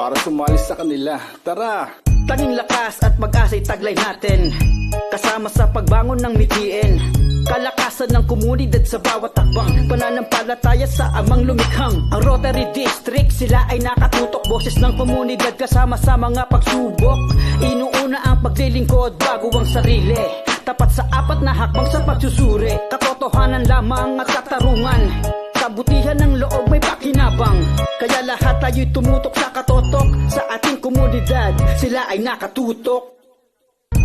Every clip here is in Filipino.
para sumali sa kanila. Tara! Tanging lakas at pag-asa'y taglay natin, kasama sa pagbangon ng mithiin. Kalakasan ng komunidad sa bawat takbang, pananampalataya sa amang lumikhang. Ang Rotary District, sila ay nakatutok. Boses ng komunidad kasama sa mga pagsubok. Inuuna ang paglilingkod bago ang sarili, tapat sa apat na hakbang sa pagsusuri. Katotohanan lamang at katarungan, kabutihan ng loob may pakinabang. Kaya lahat tayo'y tumutok sa katotok. Sa ating komunidad, sila ay nakatutok.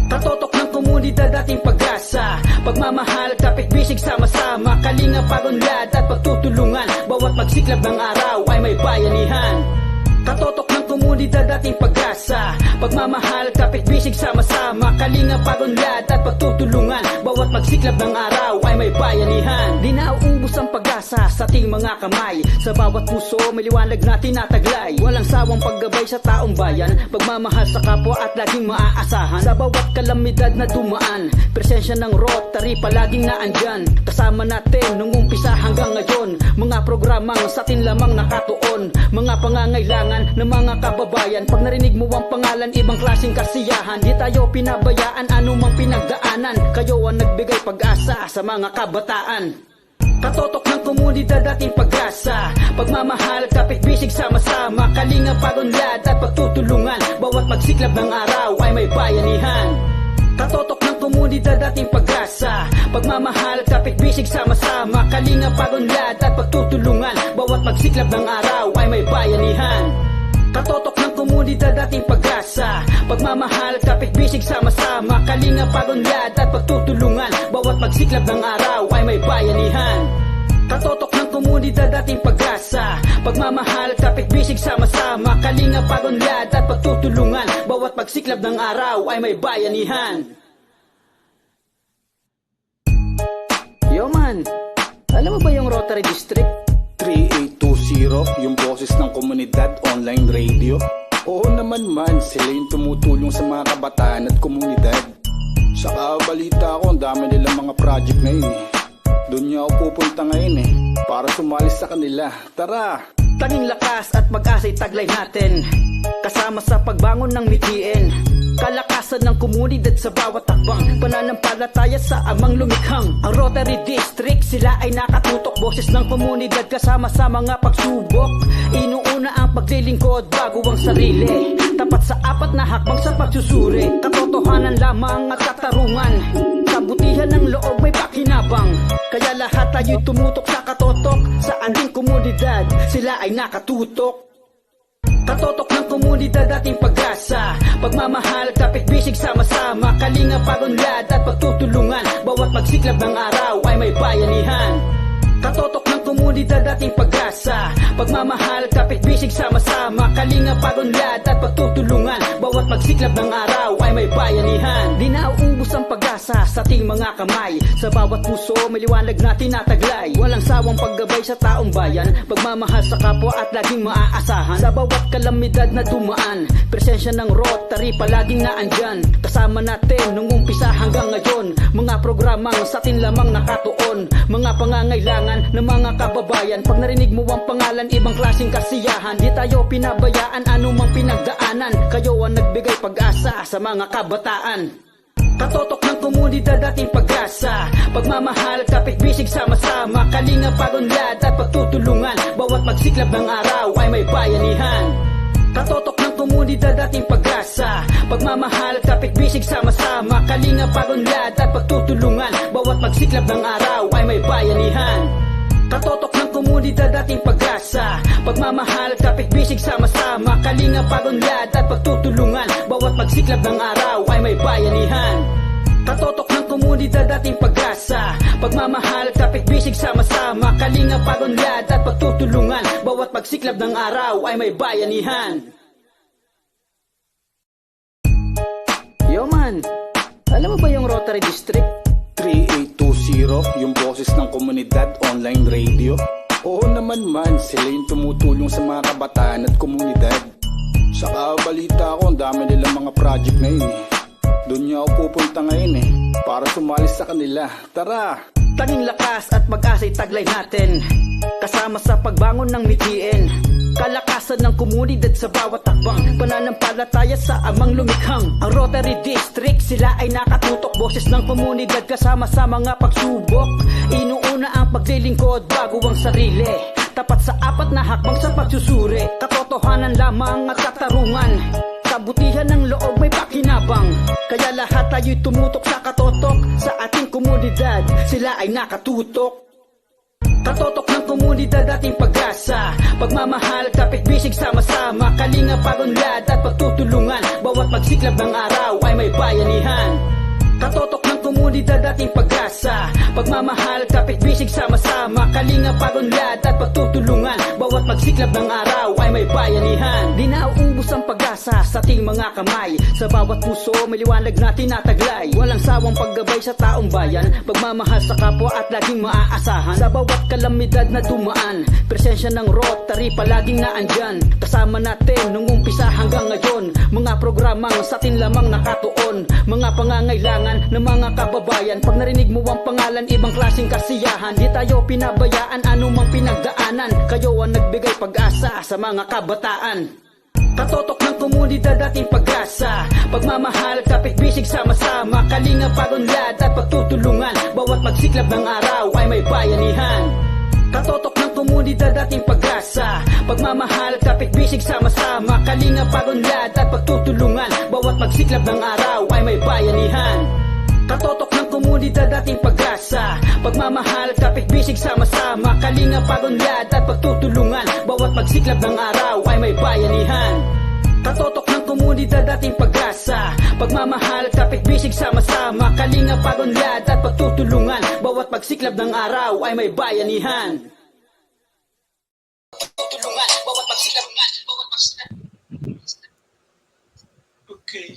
Katotok ng komunidad, ating pag-asa, pagmamahal, kapit-bisig, sama-sama, kalinga, pagunlad at pagtutulungan. Bawat pagsiklab ng araw ay may bayanihan. Katotok ng komunidad, ating pag-asa, pagmamahal, kapit-bisig, sama-sama, kalinga, pagunlad at pagtutulungan. Bawat pagsiklab ng araw ay may bayanihan. Di nauubos ang pag-asa sa ating mga kamay, sa bawat puso may liwanag na tinataglay. Walang sawang paggabay sa taong bayan, pagmamahal sa kapwa at laging maaasahan. Sa bawat kalamidad na dumaan, presensya ng Rotary palaging naandyan. Kasama natin nung umpisa hanggang ngayon, mga programang sa atin lamang nakatuon. Mga pangangailangan ng mga kababayan, pag narinig mo ang pangalan, ibang klaseng kasiyahan. Di tayo pinabayaan anumang pinagdaanan, kayo ang nagbigay pag-asa sa mga kabataan. Katotok ng komunidad, ating pag-asa, pagmamahal, kapit-bisig, sama-sama, kalinga, pagunlad at pagtutulungan. Bawat pagsiklab ng araw ay may bayanihan. Katotok ng komunidad, ating pag-asa, pagmamahal, kapit-bisig, sama-sama, kalinga, pagunlad at pagtutulungan. Bawat pagsiklab ng araw ay may bayanihan. Katotok ng komunidad, ating pag-asa, pagmamahal, kapit-bisig, sama-sama, kalinga, pagunlad at pagtutulungan. Bawat pagsiklab ng araw ay may bayanihan. Katotok ng komunidad, ating pag-asa, pagmamahal, kapit-bisig, sama-sama, kalinga, pagunlad at pagtutulungan. Bawat pagsiklab ng araw ay may bayanihan. Yo man, alam mo ba yung Rotary District? 3820, yung boses ng komunidad, online radio. Oo naman man, sila yung tumutulong sa mga kabataan at komunidad. Saka balita ko, ang dami nilang mga project ngayon eh. Doon niya ako pupunta ngayon eh, para sumali sa kanila. Tara! Tanging lakas at pag-asa'y taglay natin, kasama sa pagbangon ng mithiin. Kalakasan ng komunidad sa bawat takbang, pananampalataya sa amang lumikhang. Ang Rotary District, sila ay nakatutok. Boses ng komunidad kasama sa mga pagsubok. Inuuna ang paglilingkod bago ang sarili, tapat sa apat na hakbang sa pagsusuri. Katotohanan lamang at katarungan, kabutihan ng loob may pakinabang. Kaya lahat tayo'y tumutok sa katotok. Sa ating komunidad, sila ay nakatutok. Katotok ng komunidad, ating pag-asa, pagmamahal, kapit-bisig, sama-sama, kalinga, pagunlad at pagtutulungan. Bawat pagsiklab ng araw ay may bayanihan. Katotok ng komunidad, ating pag-asa, pagmamahal, kapit-bisig, sama-sama, kalinga, pagunlad at pagtutulungan. Bawat pagsiklab ng araw ay may bayanihan. Di nauubos ang pag-asa sa ating mga kamay, sa bawat puso may liwanag na tinataglay. Walang sawang paggabay sa taong bayan, pagmamahal sa kapwa at laging maaasahan. Sa bawat kalamidad na dumaan, presensya ng Rotary palaging naandyan. Kasama natin nung umpisa hanggang ngayon, mga programang sa atin lamang nakatuon. Mga pangangailangan ng mga kababayan, pag narinig mo ang pangalan, ibang klaseng kasiyahan. Di tayo pinabayaan anumang pinagdaanan, kayo ang nagbigay pag-asa sa mga kabataan. Katotok ng komunidad, ating pag-asa, pagmamahal, kapit-bisig, sama-sama, kalinga, pagunlad at pagtutulungan. Bawat pagsiklab ng araw ay may bayanihan. Katotok ng komunidad, ating pag-asa, pagmamahal, kapit-bisig, sama-sama, kalinga, pagunlad at pagtutulungan. Bawat pagsiklab ng araw ay may bayanihan. Katotok ng komunidad, ating pag-asa, pagmamahal, kapit-bisig, sama-sama, kalinga, pagunlad at pagtutulungan. Bawat pagsiklab ng araw ay may bayanihan. Katotok ng komunidad, ating pag-asa, pagmamahal, kapit-bisig, sama-sama, kalinga, pagunlad at pagtutulungan. Bawat pagsiklab ng araw ay may bayanihan. Yo man, alam mo ba yung Rotary District? 3820, yung boses ng komunidad, online radio. Oo naman man, sila yung tumutulong sa mga kabataan at komunidad. Saka balita ko, ang dami nilang mga project ngayon eh. Doon niya ako pupunta ngayon eh, para sumali sa kanila. Tara! Tanging lakas at pag-asa'y taglay natin, kasama sa pagbangon ng mithiin. Kalakasan ng komunidad sa bawat takbang, pananampalataya sa amang lumikhang. Ang Rotary District, sila ay nakatutok, boses ng komunidad kasama sa mga pagsubok. Inuuna ang paglilingkod bago ang sarili, tapat sa apat na hakbang sa pagsusuri. Katotohanan lamang at katarungan, kabutihan ng loob may pakinabang. Kaya lahat tayo'y tumutok sa katotok, sa ating komunidad, sila ay nakatutok. Katotok ng komunidad ating pag-asa, pagmamahal, kapit-bisig, sama-sama, kalinga, pagunlad at pagtutulungan. Bawat pagsiklab ng araw ay may bayanihan. Katotok ng komunidad ating pag-asa, pagmamahal, kapit-bisig, sama-sama, kalinga, pagunlad at pagtutulungan. Bawat pagsiklab ng araw ay may bayanihan. Di nauubos ang pag-asa sa ating mga kamay, sa bawat puso may liwanag na tinataglay. Walang sawang paggabay sa taong bayan, pagmamahal sa kapwa at laging maaasahan. Sa bawat kalamidad na dumaan, presensya ng Rotary palaging naandyan. Kasama natin nung umpisa hanggang ngayon, mga programang sa atin lamang nakatuon. Mga pangangailangan ng mga kababayan, pag narinig mo ang pangalan, ibang klaseng kasiyahan. Di tayo pinabayaan anumang pinagdaanan, kayo ang nagbigay pag-asa sa mga kabataan. Katotok ng komunidad ating pag-asa, pagmamahal, kapit-bisig, sama-sama, kalinga, pagunlad at pagtutulungan. Bawat pagsiklab ng araw ay may bayanihan. Katotok ng komunidad ating pag-asa, pagmamahal, kapit-bisig, sama-sama, kalinga, pagunlad at pagtutulungan. Bawat pagsiklab ng araw ay may bayanihan. Katotok ng komunidad ating pag-asa, pagmamahal, kapit-bisig, sama-sama, kalinga, pagunlad at pagtutulungan. Bawat pagsiklab ng araw ay may bayanihan. Katotok ng komunidad ating pag-asa, pagmamahal, kapit-bisig, sama-sama, kalinga, pagunlad at pagtutulungan. Bawat pagsiklab ng araw ay may bayanihan. Pagtutulungan, bawat pagsiklab ng araw, bawat pagsiklab. Okay.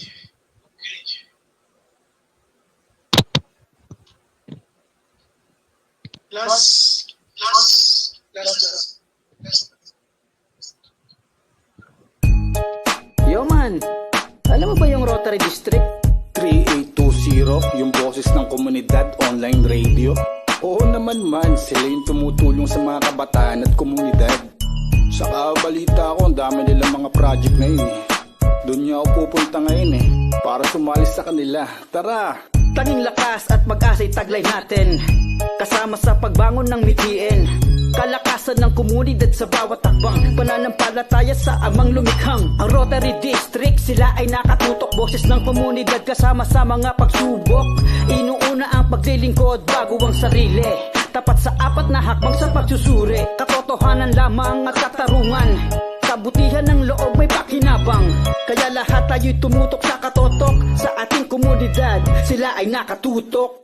Last. Yo man, alam mo ba yung Rotary District? 3820, yung boses ng komunidad online radio. Oo naman man, sila yung tumutulong sa mga kabataan at komunidad. Saka balita ko, ang dami nilang mga project na yun eh. Doon niya ako pupunta ngayon eh, para sumali sa kanila. Tara! Tanging lakas at pag-asa'y taglay natin, kasama sa pagbangon ng mithiin. Kalakasan ng komunidad sa bawat takbang, pananampalataya sa amang lumikhang. Ang Rotary District, sila ay nakatutok, boses ng komunidad kasama sa mga pagsubok. Inuuna ang paglilingkod bago ang sarili, tapat sa apat na hakbang sa pagsusuri. Katotohanan lamang at katarungan, kabutihan ng loob may pakinabang. Kaya lahat tayo'y tumutok sa katotok, sa ating komunidad, sila ay nakatutok.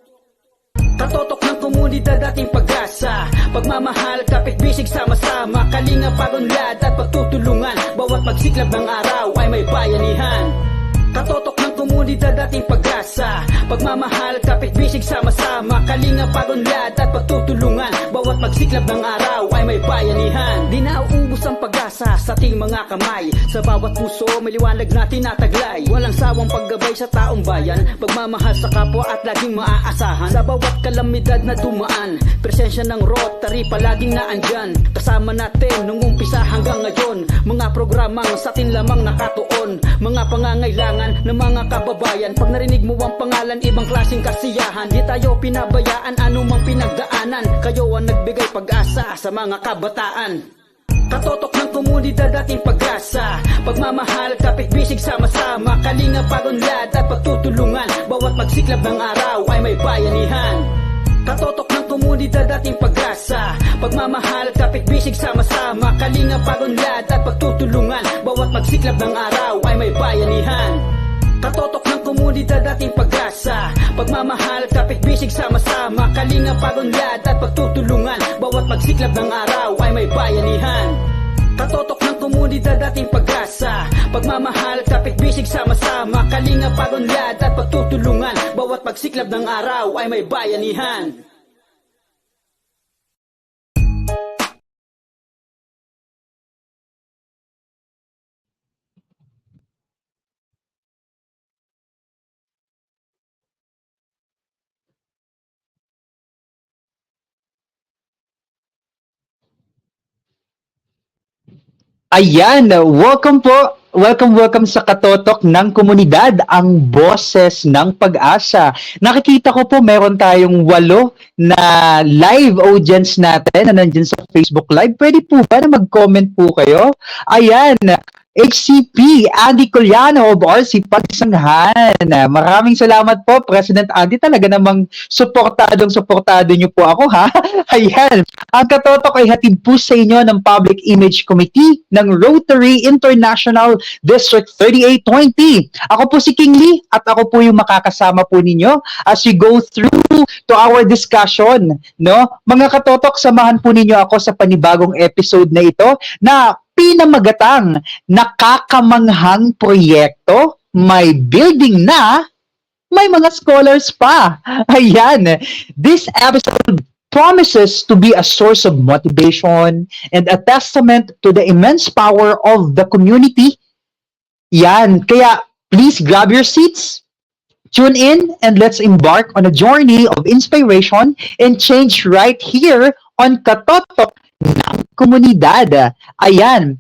Katotok ng komunidad ating pag-asa, pagmamahal, kapit-bisig, sama-sama, kalinga, pagunlad at pagtutulungan. Bawat pagsiklab ng araw ay may bayanihan. Katotok ng komunidad ating pag-asa, pagmamahal, kapit-bisig, sama-sama, kalinga, pagunlad at pagtutulungan. Bawat pagsiklab ng araw ay may bayanihan. Di nauubos ang pag-asa sa ating mga kamay, sa bawat puso may liwanag na tinataglay. Walang sawang paggabay sa taong bayan, pagmamahal sa kapwa at laging maaasahan. Sa bawat kalamidad na dumaan, presensya ng Rotary palaging naandyan. Kasama natin nung umpisa hanggang ngayon, mga programang sa atin lamang nakatuon. Mga pangangailangan ng mga kababayan, pag narinig mo ang pangalan, ibang klaseng kasiyahan. Di tayo pinabayaan anumang pinagdaanan, kayo ang nagbigay pag-asa sa mga kabataan. Katotok ng komunidad ating pag-asa, pagmamahal, kapit-bisig, sama-sama, kalinga, pagunlad at pagtutulungan. Bawat pagsiklab ng araw ay may bayanihan. Katotok ng komunidad ating pag-asa, pagmamahal, kapit-bisig, sama-sama, kalinga, pagunlad at pagtutulungan. Bawat pagsiklab ng araw ay may bayanihan. Katotok ng komunidad ating pag-asa, pagmamahal, kapit-bisig, sama-sama, kalinga, pagunlad at pagtutulungan. Bawat pagsiklab ng araw ay may bayanihan. Katotok ng komunidad ating pag-asa, pagmamahal, kapit-bisig, sama-sama, kalinga, pagunlad at pagtutulungan. Bawat pagsiklab ng araw ay may bayanihan. Ayan, welcome po. Welcome sa katotok ng komunidad, ang boses ng pag-asa. Nakikita ko po meron tayong 8 na live audience natin na nandyan sa Facebook Live. Pwede po ba na mag-comment po kayo? Ayan, HCP, Andy Coliano of RC Pagsanghan. Maraming salamat po, President Andy. Talaga namang suportado niyo po ako, ha? Ayan, ang katotok ay hatid po sa inyo ng Public Image Committee ng Rotary International District 3820. Ako po si King Lee at ako po yung makakasama po ninyo as we go through to our discussion. No? Mga katotok, samahan po ninyo ako sa panibagong episode na ito na pinamagatang nakakamanghang proyekto, may building na, may mga scholars pa. Ayan. This episode promises to be a source of motivation and a testament to the immense power of the community. Yan. Kaya, please grab your seats, tune in, and let's embark on a journey of inspiration and change right here on Katotok ng Komunidad. Ayan.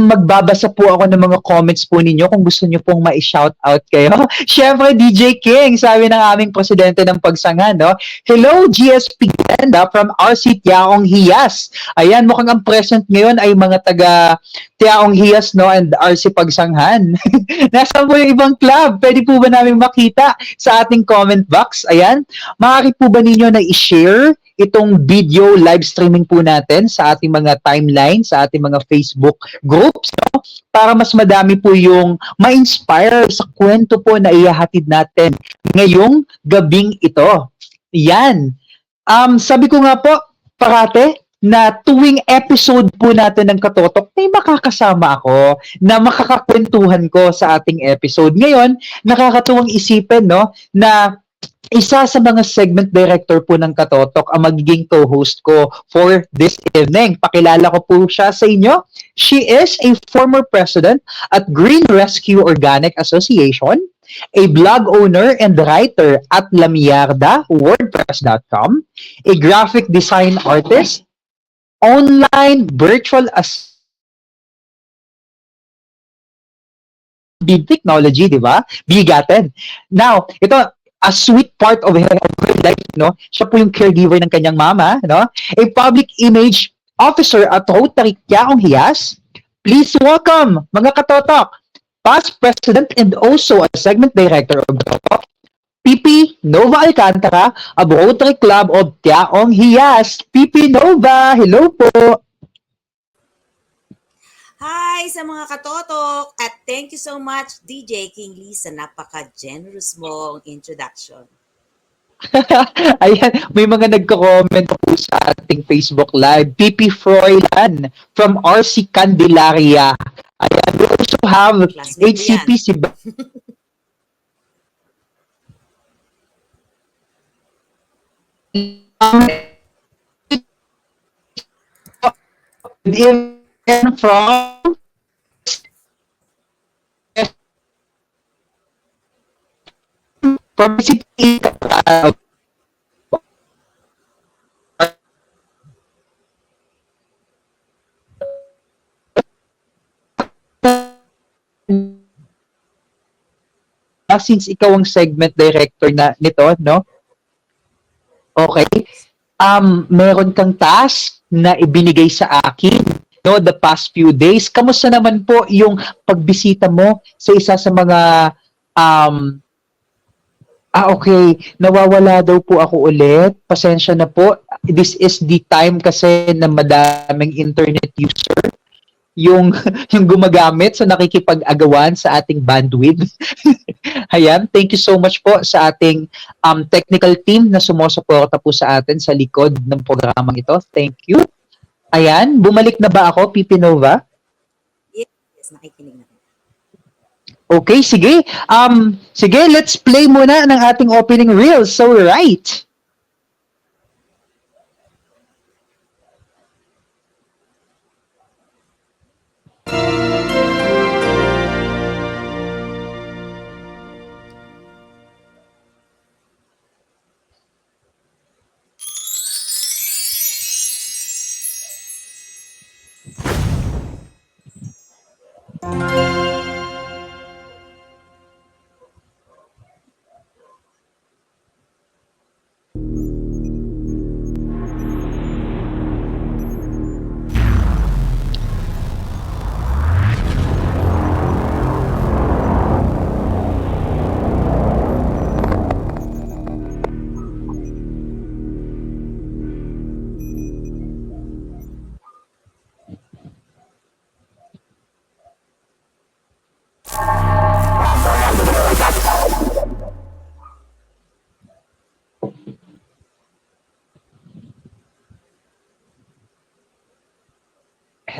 Magbabasa po ako ng mga comments po ninyo kung gusto niyo pong ma-shout out kayo. Syempre, DJ King, sabi ng aming presidente ng Pagsanghan, no? Hello, GSP Glenda from RC Tiaong Hiyas. Ayan, mukhang ang present ngayon ay mga taga Tiaong Hiyas, no? And RC Pagsanghan. Nasaan po yung ibang club? Pwede po ba namin makita sa ating comment box? Ayan. Maaari po ba ninyo na i-share itong video live streaming po natin sa ating mga timeline, sa ating mga Facebook groups, no? Para mas madami po yung ma-inspire sa kwento po na ihahatid natin ngayong gabing ito. Yan. Sabi ko nga po, parate, na tuwing episode po natin ng Katotok, may makakasama ako na makakakwentuhan ko sa ating episode. Ngayon, nakakatuwang isipin, no, na isa sa mga segment director po ng Katotok ang magiging co-host ko for this evening. Pakilala ko po siya sa inyo. She is a former president at Green Rescue Organic Association, a blog owner and writer at lamiarda.wordpress.com, a graphic design artist, online virtual big technology, di ba? Bigatin. Now, ito, a sweet part of her life, no? Siya po yung caregiver ng kanyang mama, no? A public image officer at Rotary Tiaong Hiyas. Please welcome, mga katotok, past president and also a segment director of Katotok, Pipi Nova Alcantara of Rotary Club of Tiaong Hiyas. Pipi Nova, hello po. Hi sa mga katotok at thank you so much DJ King Lee sa napaka-generous mong introduction. Ayan, may mga nagko-comment po sa ating Facebook Live. Pipi Froilan from RC Candelaria. Ayan, we also have Classmate HCP si from City since ikaw ang segment director na nito, no? Okay. Meron kang task na ibinigay sa akin, no, the past few days. Kamusta naman po yung pagbisita mo sa isa sa mga okay, nawawala daw po ako ulit. Pasensya na po. This is the time kasi na madaming internet user yung gumagamit, so nakikipag-agawan sa ating bandwidth. Ayan, thank you so much po sa ating technical team na sumusuporta po sa atin sa likod ng programang ito. Thank you. Ayan, bumalik na ba ako, Pipi Nova? Yes, nakikinig na. Okay, sige. Sige, let's play muna ng ating opening reel. So, right.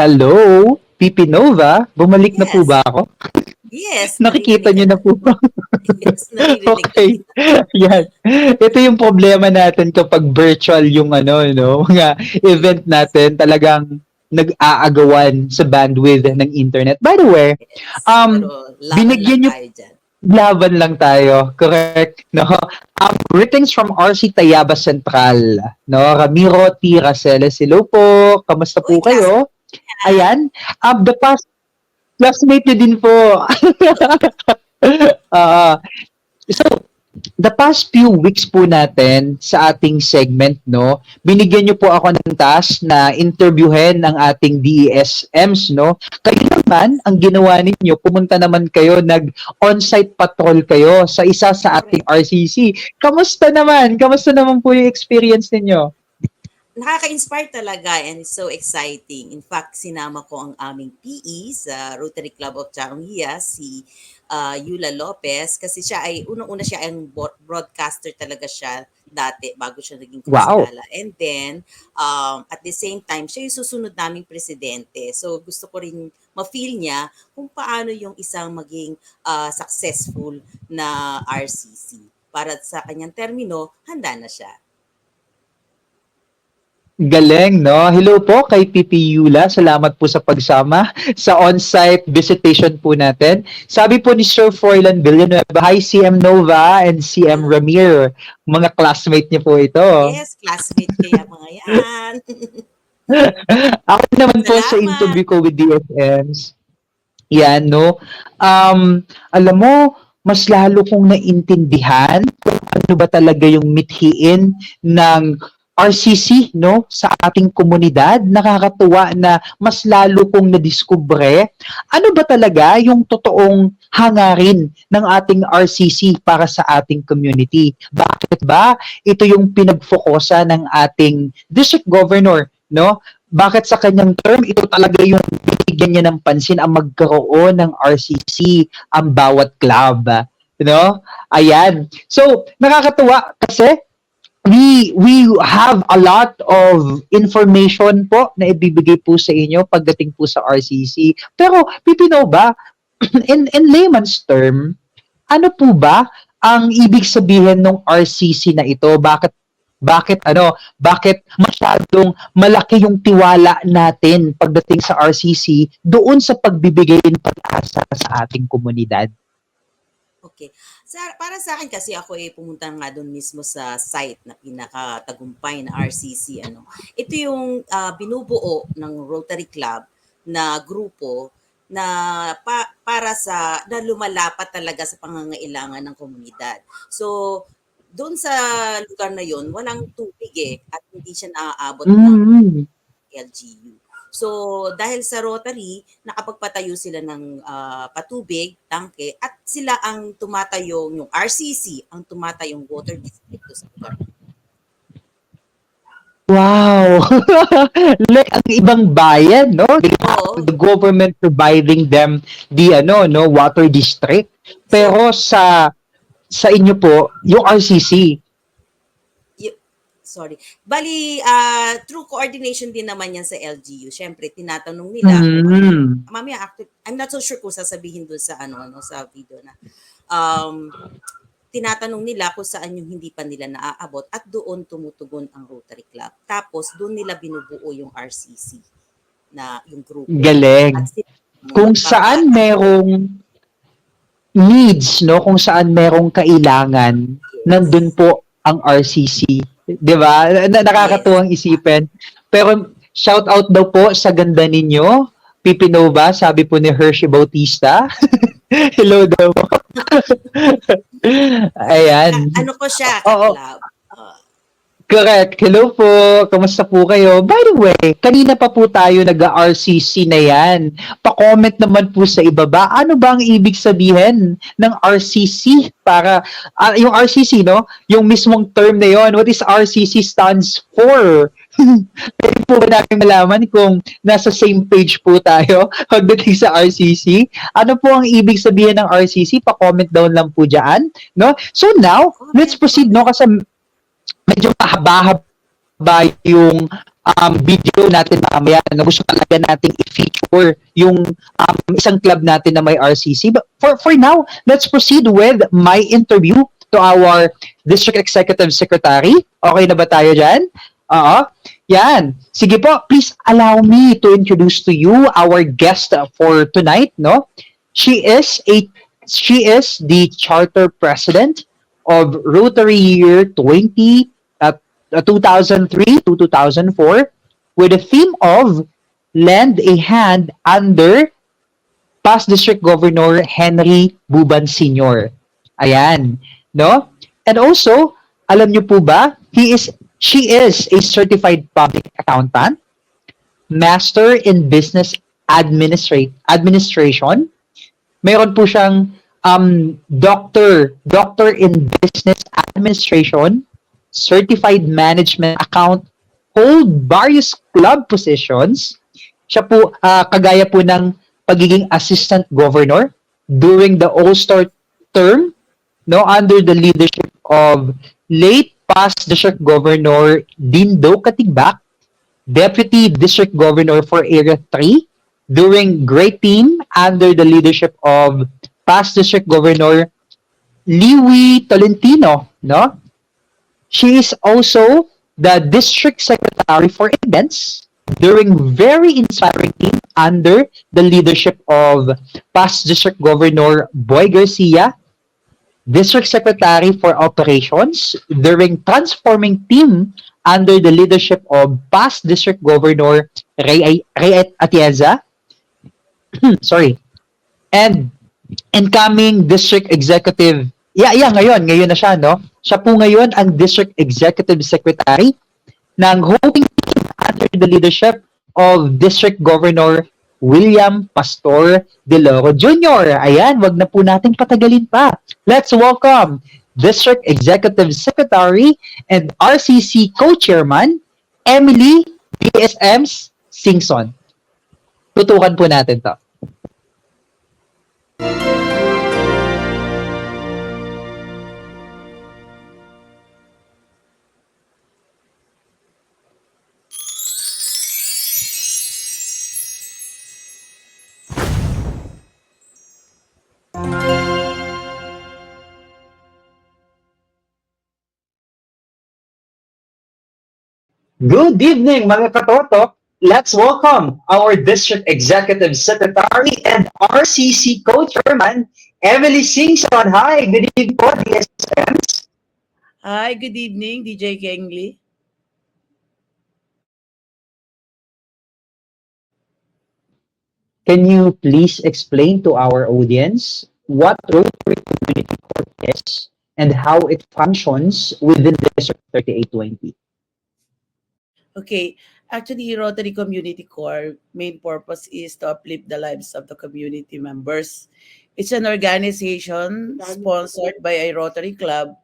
Hello, Pipi Nova. Bumalik na po Yes. ba ako? Yes. Nakikita niyo na po ba? Yes, naririnig Okay. Yan. Ito yung problema natin kapag virtual yung mga event natin, talagang nag-aagawan sa bandwidth ng internet. By the way, Yes. um, Pero laban binigyan lang niyo- tayo dyan. laban lang tayo, correct? No? Greetings from RC Tayaba Central. No? Ramiro T. Raceles, hello po. Kamusta po Uy, kayo? Ayan. The past classmate niyo din po. Ah, so, the past few weeks po natin sa ating segment, no, binigyan niyo po ako ng task na interviewin ang ating DESMs, no. Kayo naman, ang ginawa ninyo, pumunta naman kayo, nag-on-site patrol kayo sa isa sa ating RCC. Kamusta naman? Kamusta naman po yung experience ninyo? Nakaka-inspire talaga and it's so exciting. In fact, sinama ko ang aming PE sa Rotary Club of Charongia, si Yula Lopez, kasi siya ay, unang-una siya ay broadcaster talaga siya dati bago siya naging Wow. konsehala. And then, at the same time, siya yung susunod naming presidente. So, gusto ko rin ma-feel niya kung paano yung isang maging successful na RCC. Para sa kanyang termino, handa na siya. Galing, no? Hello po kay Pipi Yula. Salamat po sa pagsama sa on-site visitation po natin. Sabi po ni Sir Froilan Villanueva, hi CM Nova and CM Ramir. Mga classmate niyo po ito. Yes, classmate kaya mga yan. Ako naman po sa Salamat. interview ko with DFMs. Yan, no? Alam mo, mas lalo kong naintindihan kung ano ba talaga yung mithiin ng RCC, no, sa ating komunidad. Nakakatuwa na mas lalo kong nadiskubre ano ba talaga yung totoong hangarin ng ating RCC para sa ating community. Bakit ba ito yung pinagfokusa ng ating district governor, no? Bakit sa kanyang term ito talaga yung binigyan niya ng pansin ang magkaroon ng RCC ang bawat club, no? Ayan. So, nakakatuwa kasi we have a lot of information po na ibibigay po sa inyo pagdating po sa RCC. Pero Pipino ba, in layman's term, ano po ba ang ibig sabihin ng RCC na ito? Bakit masyadong malaki yung tiwala natin pagdating sa RCC doon sa pagbibigay ng pag-asa sa ating komunidad? Okay. Para sa akin kasi ako ay pumunta nga doon mismo sa site na pinakatagumpay na RCC. Ito yung binubuo ng Rotary Club na grupo na para sa na lumalapat talaga sa pangangailangan ng komunidad. So, doon sa lugar na yon walang tubig at hindi siya naaabot ng LGU. So, dahil sa Rotary, nakapagpatayo sila ng patubig, tangke, at sila ang tumatayong, yung RCC, ang tumatayong water district sa lugar. Wow! Like ang ibang bayan, no? Oo. The government providing them the water district. Pero sa inyo po, yung RCC. Bali, through coordination din naman yan sa LGU. Siyempre, tinatanong nila. Mamaya, I'm not so sure kung sasabihin doon sa sa video na. Tinatanong nila kung saan yung hindi pa nila naaabot at doon tumutugon ang Rotary Club. Tapos, doon nila binubuo yung RCC na yung grupo. Galing. Kung saan merong needs, no? Kung saan merong kailangan, nandun po ang RCC. 'Di ba? Nakakatuwang isipin. Pero shout out daw po sa ganda ninyo. Pipinova, sabi po ni Hershey Bautista. Hello daw po. Ayan. Ano ko siya, Oo. club? Correct. Hello po. Kamusta po kayo? By the way, kanina pa po tayo nag-RCC na yan. Pa-comment naman po sa ibaba. Ano ba ang ibig sabihin ng RCC? Para, yung RCC, no? Yung mismong term na yon. What is RCC stands for? Pwede po ba namin malaman kung nasa same page po tayo pagdating sa RCC? Ano po ang ibig sabihin ng RCC? Pa-comment down lang po dyan. No? So now, let's proceed, no? Kasi medyo mahaba yung video natin mamaya na gusto talaga nating i-feature yung isang club natin na may RCC. But for now, let's proceed with my interview to our District Executive Secretary. Okay na ba tayo dyan? Oo. Yan. Sige po, please allow me to introduce to you our guest for tonight, no? She is the charter president of Rotary Year 2003 to 2004 with the theme of Lend a Hand under past District Governor Henry Buban Sr. Ayan, no? And also, alam niyo po ba, she is a certified public accountant, master in business administration. Mayroon po siyang doctor in business administration, certified management account, hold various club positions. Siya po, kagaya po ng pagiging assistant governor during the All-Star term, no, under the leadership of late past District Governor Dindo Katigbak, Deputy District Governor for Area 3, during Great Team under the leadership of past District Governor Liwi Tolentino, no? She is also the District Secretary for Events during very inspiring team under the leadership of past District Governor Boy Garcia, District Secretary for Operations during transforming team under the leadership of past District Governor Ray Atienza. Sorry. And incoming District Executive, ngayon na siya, no? Siya po ngayon ang District Executive Secretary ng Hoping Team under the leadership of District Governor William Pastor De Loro Jr. Ayan, wag na po natin patagalin pa. Let's welcome District Executive Secretary and RCC Co-Chairman, Emily DSM Singson. Tutukan po natin to. Good evening, mga katotok. Let's welcome our District Executive Secretary and RCC Co-Chairman, Emily Singson. Hi, good evening po, DSMs. Hi, good evening, DJ Kengli. Can you please explain to our audience what Rotary Community Corp is and how it functions within District 3820? Okay, actually, Rotary Community Corps' main purpose is to uplift the lives of the community members. It's an organization sponsored by a Rotary Club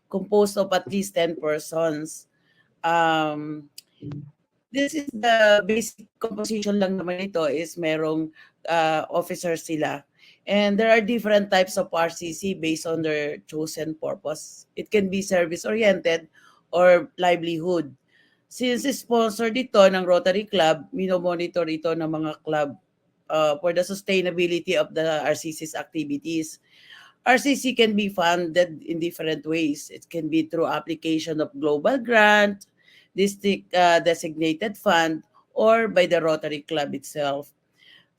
composed of at least 10 persons. This is the basic composition lang naman ito is merong officers sila. And there are different types of RCC based on their chosen purpose. It can be service-oriented or livelihood. Since sponsored ito ng Rotary Club, minomonitor ito ng mga club for the sustainability of the RCC's activities. RCC can be funded in different ways. It can be through application of global grant, district designated fund, or by the Rotary Club itself.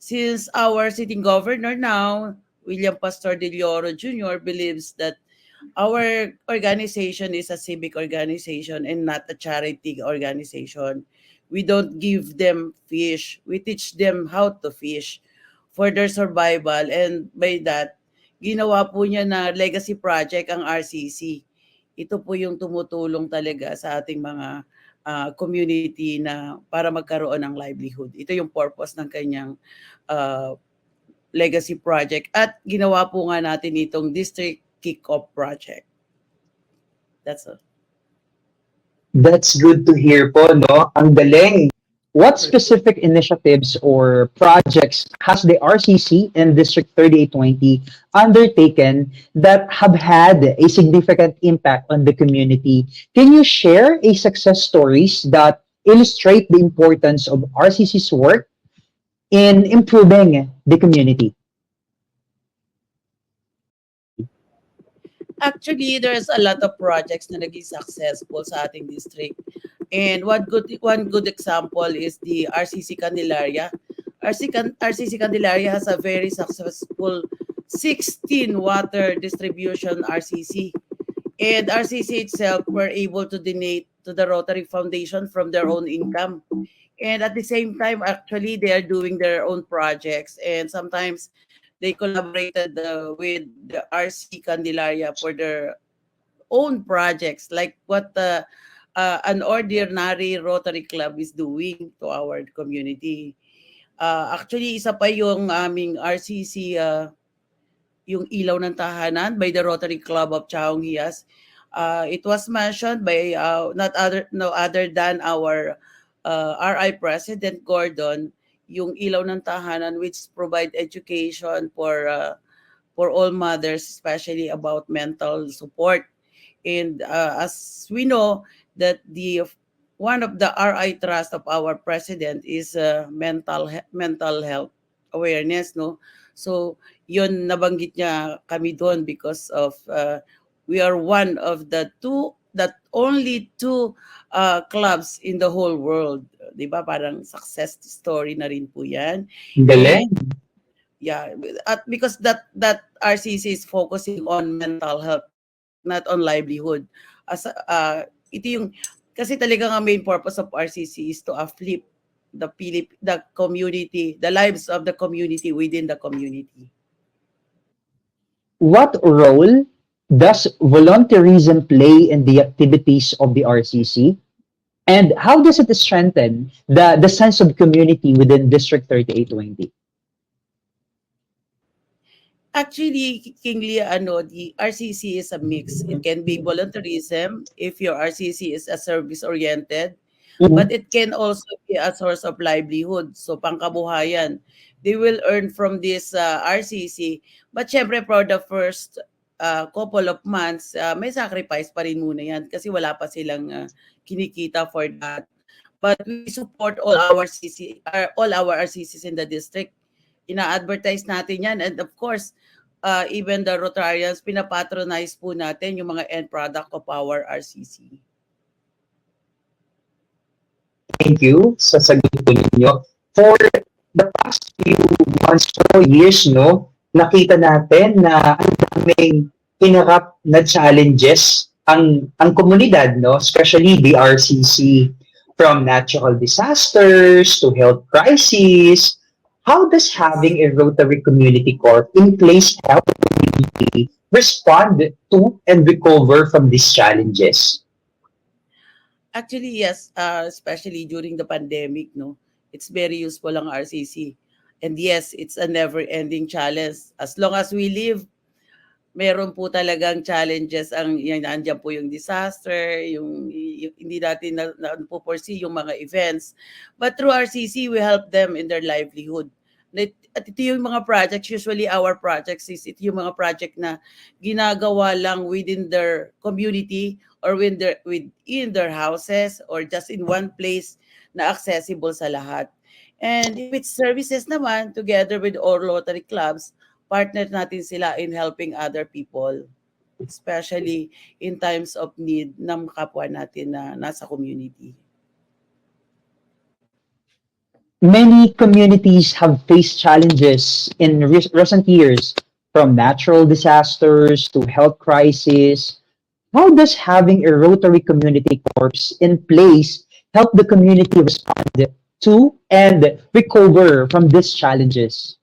Since our sitting governor now, William Pastor De Loro Jr., believes that our organization is a civic organization and not a charity organization. We don't give them fish. We teach them how to fish for their survival. And by that, ginawa po niya na legacy project ang RCC. Ito po yung tumutulong talaga sa ating mga community na para magkaroon ng livelihood. Ito yung purpose ng kanyang legacy project. At ginawa po nga natin itong district kick-off project. That's all. That's good to hear po, no? Ang galing. What specific initiatives or projects has the RCC and District 3820 undertaken that have had a significant impact on the community? Can you share a success stories that illustrate the importance of RCC's work in improving the community? Actually, there's a lot of projects na naging successful sa ating district. And one good example is the RCC Candelaria. RCC Candelaria has a very successful 16 water distribution RCC. And RCC itself were able to donate to the Rotary Foundation from their own income. And at the same time, actually, they are doing their own projects. And sometimes they collaborated with the RC Candelaria for their own projects, like what an ordinary Rotary Club is doing to our community. Actually, isa pa yung aming RCC, yung Ilaw ng Tahanan by the Rotary Club of Chaong Hias. It was mentioned by no other than our RI President Gordon, yung Ilaw ng Tahanan, which provide education for all mothers, especially about mental support. And as we know that one of the RI trust of our president is mental health awareness, no? So yun, nabanggit niya kami doon because of we are one of the only two clubs in the whole world. Di ba? Parang success story na rin po yan. Galing. Yeah, because that RCC is focusing on mental health, not on livelihood. Ito yung, kasi talagang ang main purpose of RCC is to uplift the community, the lives of the community within the community. What role does volunteerism play in the activities of the RCC? And how does it strengthen the sense of community within District 3820? Actually, King Leah, the RCC is a mix. It can be volunteerism if your RCC is a service-oriented, but it can also be a source of livelihood. So, pangkabuhayan. They will earn from this RCC. But syempre, for the first couple of months, may sacrifice pa rin muna yan kasi wala pa silang kinikita for that. But we support all our RCCs in the district. Ina-advertise natin yan. And of course, even the Rotarians, pinapatronize po natin yung mga end product of our RCC. Thank you sa sagot po ninyo. For the past few months or years, no, nakita natin na ang daming hinarap na challenges ang komunidad, no, especially the RCC, from natural disasters to health crises. How does having a Rotary Community Corp in place help the community respond to and recover from these challenges? Actually, yes, especially during the pandemic, no, it's very useful ang RCC. And yes, it's a never-ending challenge. As long as we live, meron po talagang challenges. Nandiyan po yung disaster, yung hindi natin na foresee yung mga events. But through RCC, we help them in their livelihood. At ito yung mga projects, usually our projects is ito yung mga project na ginagawa lang within their community or within their houses or just in one place na accessible sa lahat. And if it's services naman, together with all Rotary clubs, partner natin sila in helping other people, especially in times of need ng kapwa natin na nasa community. Many communities have faced challenges in recent years, from natural disasters to health crisis. How does having a Rotary Community Corps in place help the community respond to and recover from these challenges?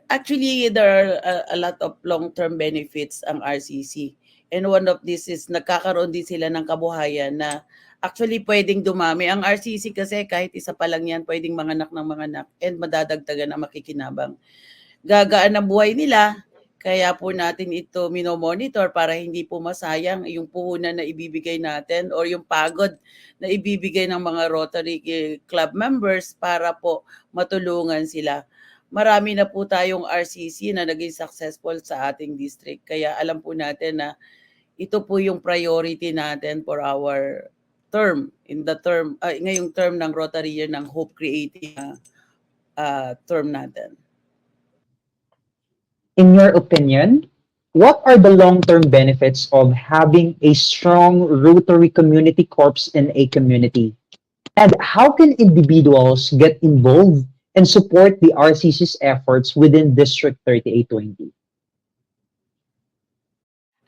Actually, there are a lot of long-term benefits ang RCC. And one of this is nagkakaroon din sila ng kabuhayan na actually pwedeng dumami. Ang RCC kasi kahit isa pa lang yan, pwedeng manganak ng manganak and madadagdagan ang makikinabang. Gagaan ang buhay nila, kaya po natin ito minomonitor para hindi po masayang yung puhunan na ibibigay natin or yung pagod na ibibigay ng mga Rotary Club members para po matulungan sila. Marami na po tayong RCC na naging successful sa ating district. Kaya alam po natin na ito po yung priority natin for our term, ngayong term ng Rotary year ng hope creating term natin. In your opinion, what are the long-term benefits of having a strong Rotary Community Corps in a community? And how can individuals get involved and support the RCC's efforts within District 3820?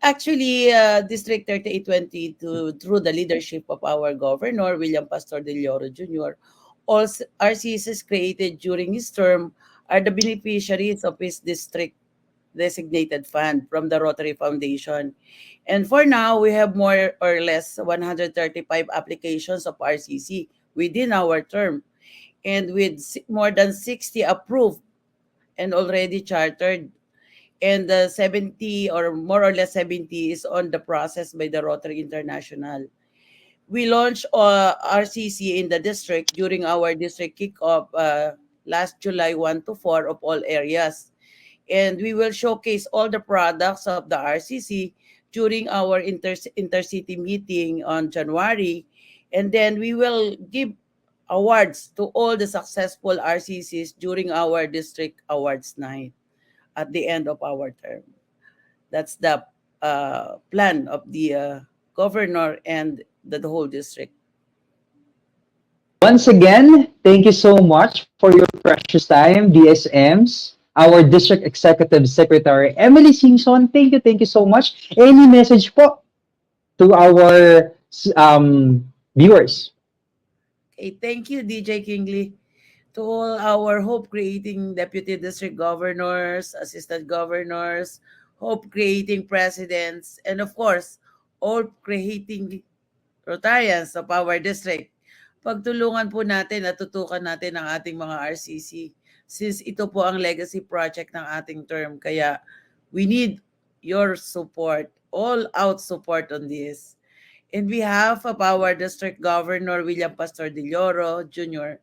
Actually, District 3820, through the leadership of our Governor, William Pastor Del Oro Jr., all RCCs created during his term are the beneficiaries of his district designated fund from the Rotary Foundation. And for now, we have more or less 135 applications of RCC within our term, and with more than 60 approved and already chartered, and 70 or more or less 70 is on the process by the Rotary International. We launched RCC in the district during our district kickoff last July 1 to 4 of all areas. And we will showcase all the products of the RCC during our intercity meeting on January. And then we will give awards to all the successful RCCs during our district awards night at the end of our term. That's the plan of the governor and the whole district. Once again, thank you so much for your precious time, DSMs. Our District Executive Secretary, Emily Simpson, thank you so much. Any message po to our viewers? Okay, thank you, DJ Kingley. To all our hope-creating deputy district governors, assistant governors, hope-creating presidents, and of course, all creating Rotarians of our district. Pagtulungan po natin at tutukan natin ang ating mga RCC, since ito po ang legacy project ng ating term. Kaya we need your support, all-out support on this. In behalf of our District Governor William Pastor Del Oro Jr.,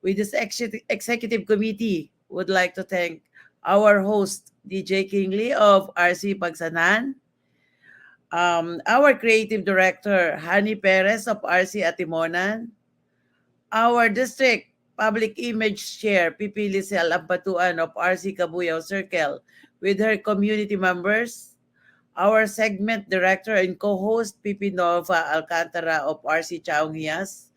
with this executive committee, would like to thank our host, DJ Kingley of RC Pagsanan, our creative director, Hani Perez of RC Atimonan, our district Public Image Chair, Pipi Lisel Ampatuan of RC Cabuyao Circle, with her community members, our segment director and co-host, Pipi Nova Alcantara of RC Chaong Hias,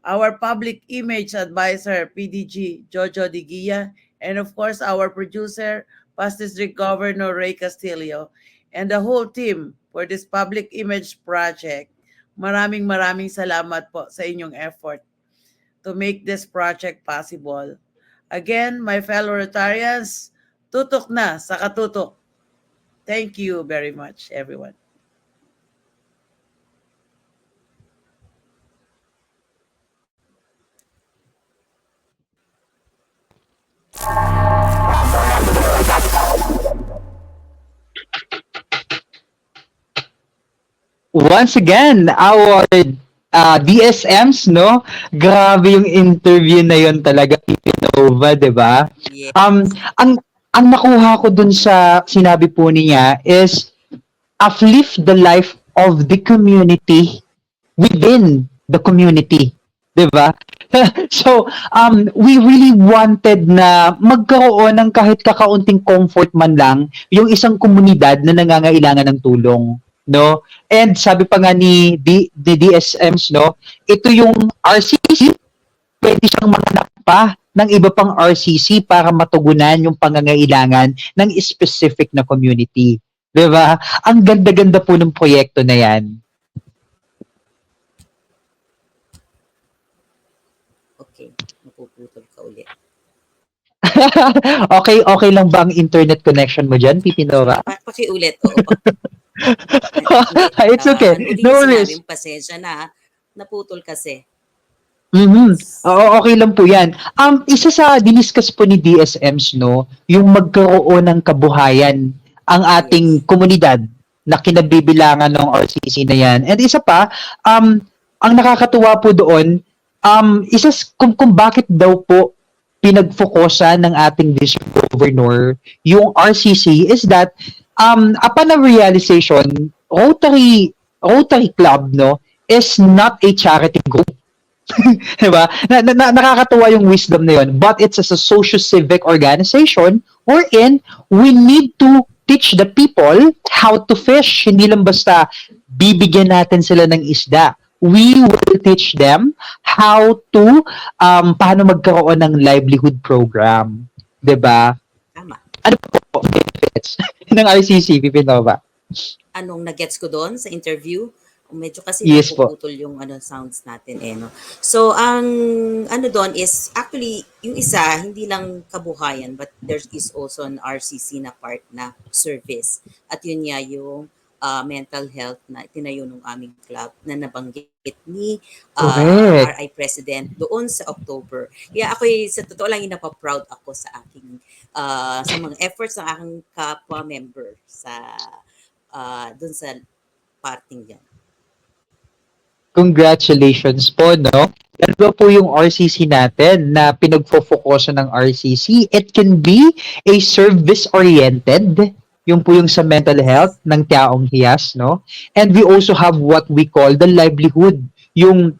our public image advisor, PDG Jojo Diguia, and of course, our producer, Past District Governor Ray Castillo, and the whole team for this public image project. Maraming salamat po sa inyong effort to make this project possible. Again, my fellow Rotarians, tutok na sa katutok. Thank you very much, everyone. Once again, our DSMs, no? Grabe yung interview na yon talaga, Nova, 'di ba? Yes. Ang nakuha ko dun sa sinabi po niya is uplift the life of the community within the community, 'di ba? So, we really wanted na magkaroon ng kahit kakaunting comfort man lang yung isang komunidad na nangangailangan ng tulong, no? And sabi pa nga ni DSMs, no, ito yung RCC, pwede siyang manganap pa ng iba pang RCC para matugunan yung pangangailangan ng specific na community. 'Di ba? Ang ganda-ganda po ng proyekto na 'yan. Okay, napuputol ka ulit. Okay lang ba ang internet connection mo diyan, Pipinova? Pakiulit, oo. It's okay. No worries. Pasensya na, naputol kasi. Oo, okay lang po yan. Isa sa diniscuss po ni DSMs, no, yung magkaroon ng kabuhayan ang ating komunidad na kinabibilangan ng RCC na yan. And isa pa, ang nakakatuwa po doon, kung bakit daw po pinagfokusan ng ating district governor yung RCC is that upon a realization, Rotary Club, no, is not a charity group. Diba? Nakakatuwa yung wisdom na yun. But it's as a socio-civic organization wherein we need to teach the people how to fish. Hindi lang basta bibigyan natin sila ng isda. We will teach them how to paano magkaroon ng livelihood program. Diba? Tama. Ano po benefits ng RCC, Pipinova? Anong nagets ko doon sa interview? Medyo kasi Yes po. napuputol yung sounds natin no. So ang ano doon is actually yung isa hindi lang kabuhayan but there is also an RCC na part na service. At yun nga yung mental health na tinayo ng aming club na nabanggit ni Correct. RI President doon sa October. Kaya ako sa totoo lang napaproud ako sa aking sa mga efforts ng aking kapwa member sa doon sa parting yan. Congratulations po, no? Dalawa po yung RCC natin na pinagfo-focusan ng RCC. It can be a service-oriented, yung po yung sa mental health ng taong hiyas, no? And we also have what we call the livelihood, yung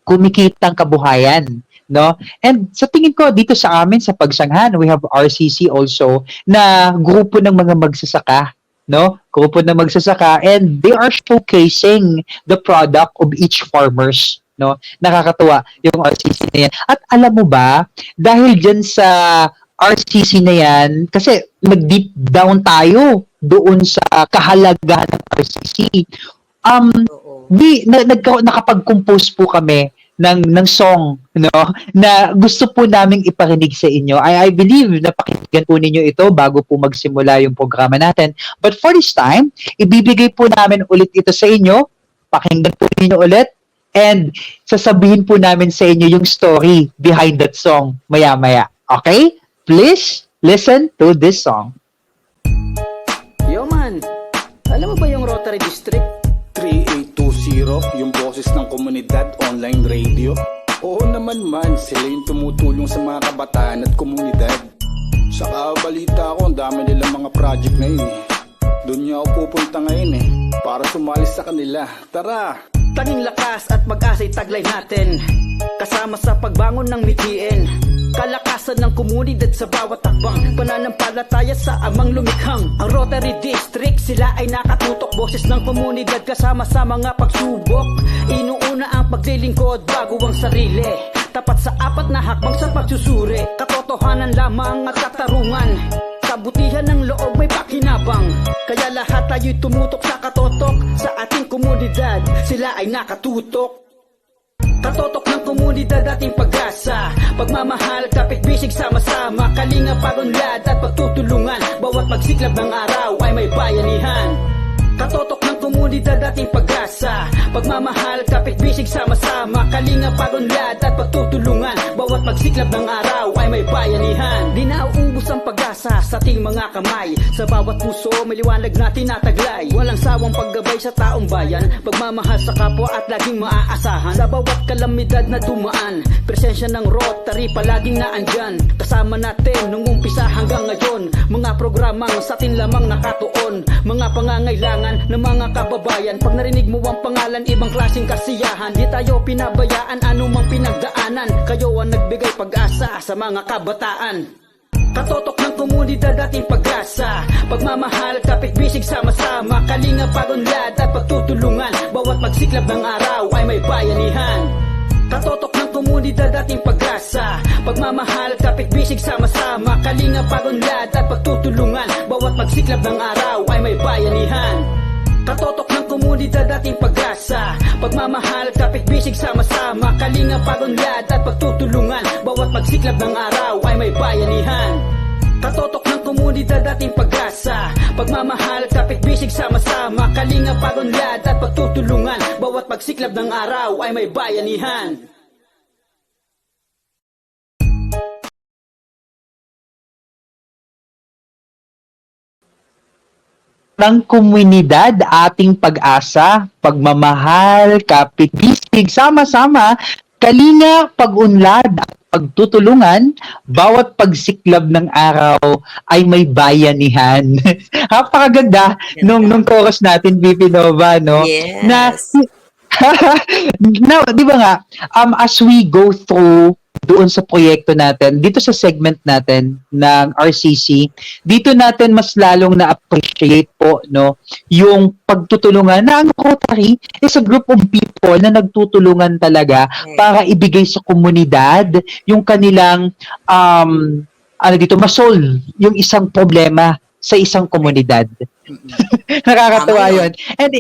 kumikitang kabuhayan, no? And sa tingin ko, dito sa amin, sa Pagsanghan, we have RCC also na grupo ng mga magsasaka, no? Grupo na magsasaka and they are showcasing the product of each farmers, no? Nakakatuwa yung RCC na yan. At alam mo ba, dahil dyan sa RCC na yan, kasi nag-deep down tayo doon sa kahalagahan ng RCC. Oo. Nakapag-compose po kami ng song, no, na gusto po naming iparinig sa inyo. I believe na pakinggan po ninyo ito bago po magsimula yung programa natin. But for this time, ibibigay po namin ulit ito sa inyo. Pakinggan po ninyo ulit and sasabihin po namin sa inyo yung story behind that song maya-maya. Okay? Please listen to this song. Yo man, alam mo ba yung Rotary District? 3820, yung boses ng komunidad online radio. Oo naman man, sila yung tumutulong sa mga kabataan at komunidad. Saka balita ko, ang dami nilang mga project ngayon eh. Doon niya ako pupunta ngayon eh, para sumali sa kanila. Tara! Tanging lakas at pag-asa'y taglay natin, kasama sa pagbangon ng mithiin. Kalakasan ng komunidad sa bawat takbang, pananampalataya sa amang lumikhang. Ang Rotary District, sila ay nakatutok, boses ng komunidad kasama sa mga pagsubok. Inuuna ang paglilingkod bago ang sarili, tapat sa apat na hakbang sa pagsusuri. Katotohanan lamang at katarungan, kabutihan ng loob may pakinabang. Kaya lahat tayo'y tumutok sa katotok, sa ating komunidad, sila ay nakatutok. Katotok ng komunidad ating pag-asa, pagmamahal, kapit-bisig sama-sama, kalinga, pagunlad at pagtutulungan. Bawat pagsiklab ng araw ay may bayanihan. Katotok ng komunidad ating pag-asa, pagmamahal, kapit-bisig sama-sama, kalinga, pagunlad at pagtutulungan. Bawat pagsiklab ng araw ay may bayanihan. Di nauubos ang pag-asa sa ating mga kamay, sa bawat puso may liwanag na tinataglay. Walang sawang paggabay sa taong bayan, pagmamahal sa kapwa at laging maaasahan. Sa bawat kalamidad na dumaan, presensya ng Rotary palaging naandyan. Kasama natin nung umpisa hanggang ngayon, mga programang sa atin lamang nakatuon. Mga pangangailangan ng mga kababayan, pag narinig mo ang pangalan, ibang klaseng kasiyahan. Di tayo pinabayaan anumang pinagdaanan, kayo ang nagbigay pag-asa sa mga kabataan. Katotok ng komunidad ating pag-asa, pagmamahal, kapit-bisig sama-sama, kalinga, pagunlad at pagtutulungan. Bawat pagsiklab ng araw ay may bayanihan. Katotok ng komunidad ating pag-asa, pagmamahal, kapit-bisig sama-sama, kalinga, pagunlad at pagtutulungan. Bawat pagsiklab ng araw ay may bayanihan. Katotok ng komunidad ating pag-asa, pagmamahal, kapit-bisig sama-sama, kalinga, pagunlad at pagtutulungan. Bawat pagsiklab ng araw ay may bayanihan. Katotok ng komunidad ating pag-asa, pagmamahal, kapit-bisig sama-sama, kalinga, pagunlad at pagtutulungan. Bawat pagsiklab ng araw ay may bayanihan. Ng komunidad ating pag-asa, pagmamahal, kapit-bisig, sama-sama, kalinga, pag-unlad at pagtutulungan, bawat pagsiklab ng araw ay may bayanihan. Napakaganda nung chorus natin, Bibi Nova, no? Yes. Na Now, di ba nga, as we go through doon sa proyekto natin, dito sa segment natin ng RCC, dito natin mas lalong na-appreciate po, no, yung pagtutulungan na ang Rotary is a group of people na nagtutulungan talaga para ibigay sa komunidad yung kanilang, ma-solve yung isang problema sa isang komunidad. Nakakatuwa Tama yun. yun. And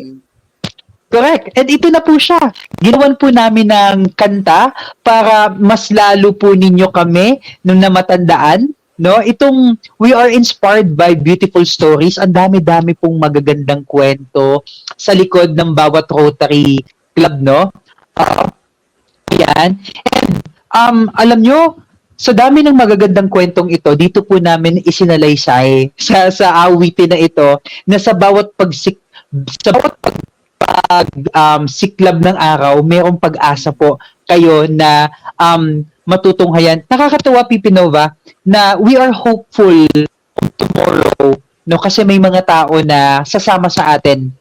correct. And ito na po siya. Ginawan po namin ng kanta para mas lalo po ninyo kami nung namatandaan. No? Itong We Are Inspired by Beautiful Stories. Ang dami-dami pong magagandang kwento sa likod ng bawat Rotary Club, no? Yan. And alam nyo, sa dami ng magagandang kwentong ito, dito po namin isinalaysay sa awitin na ito na sa bawat siklab ng araw, mayroong pag-asa po kayo na matutunghayan. Nakakatuwa, Pipinova, na we are hopeful tomorrow, no? Kasi may mga tao na sasama sa atin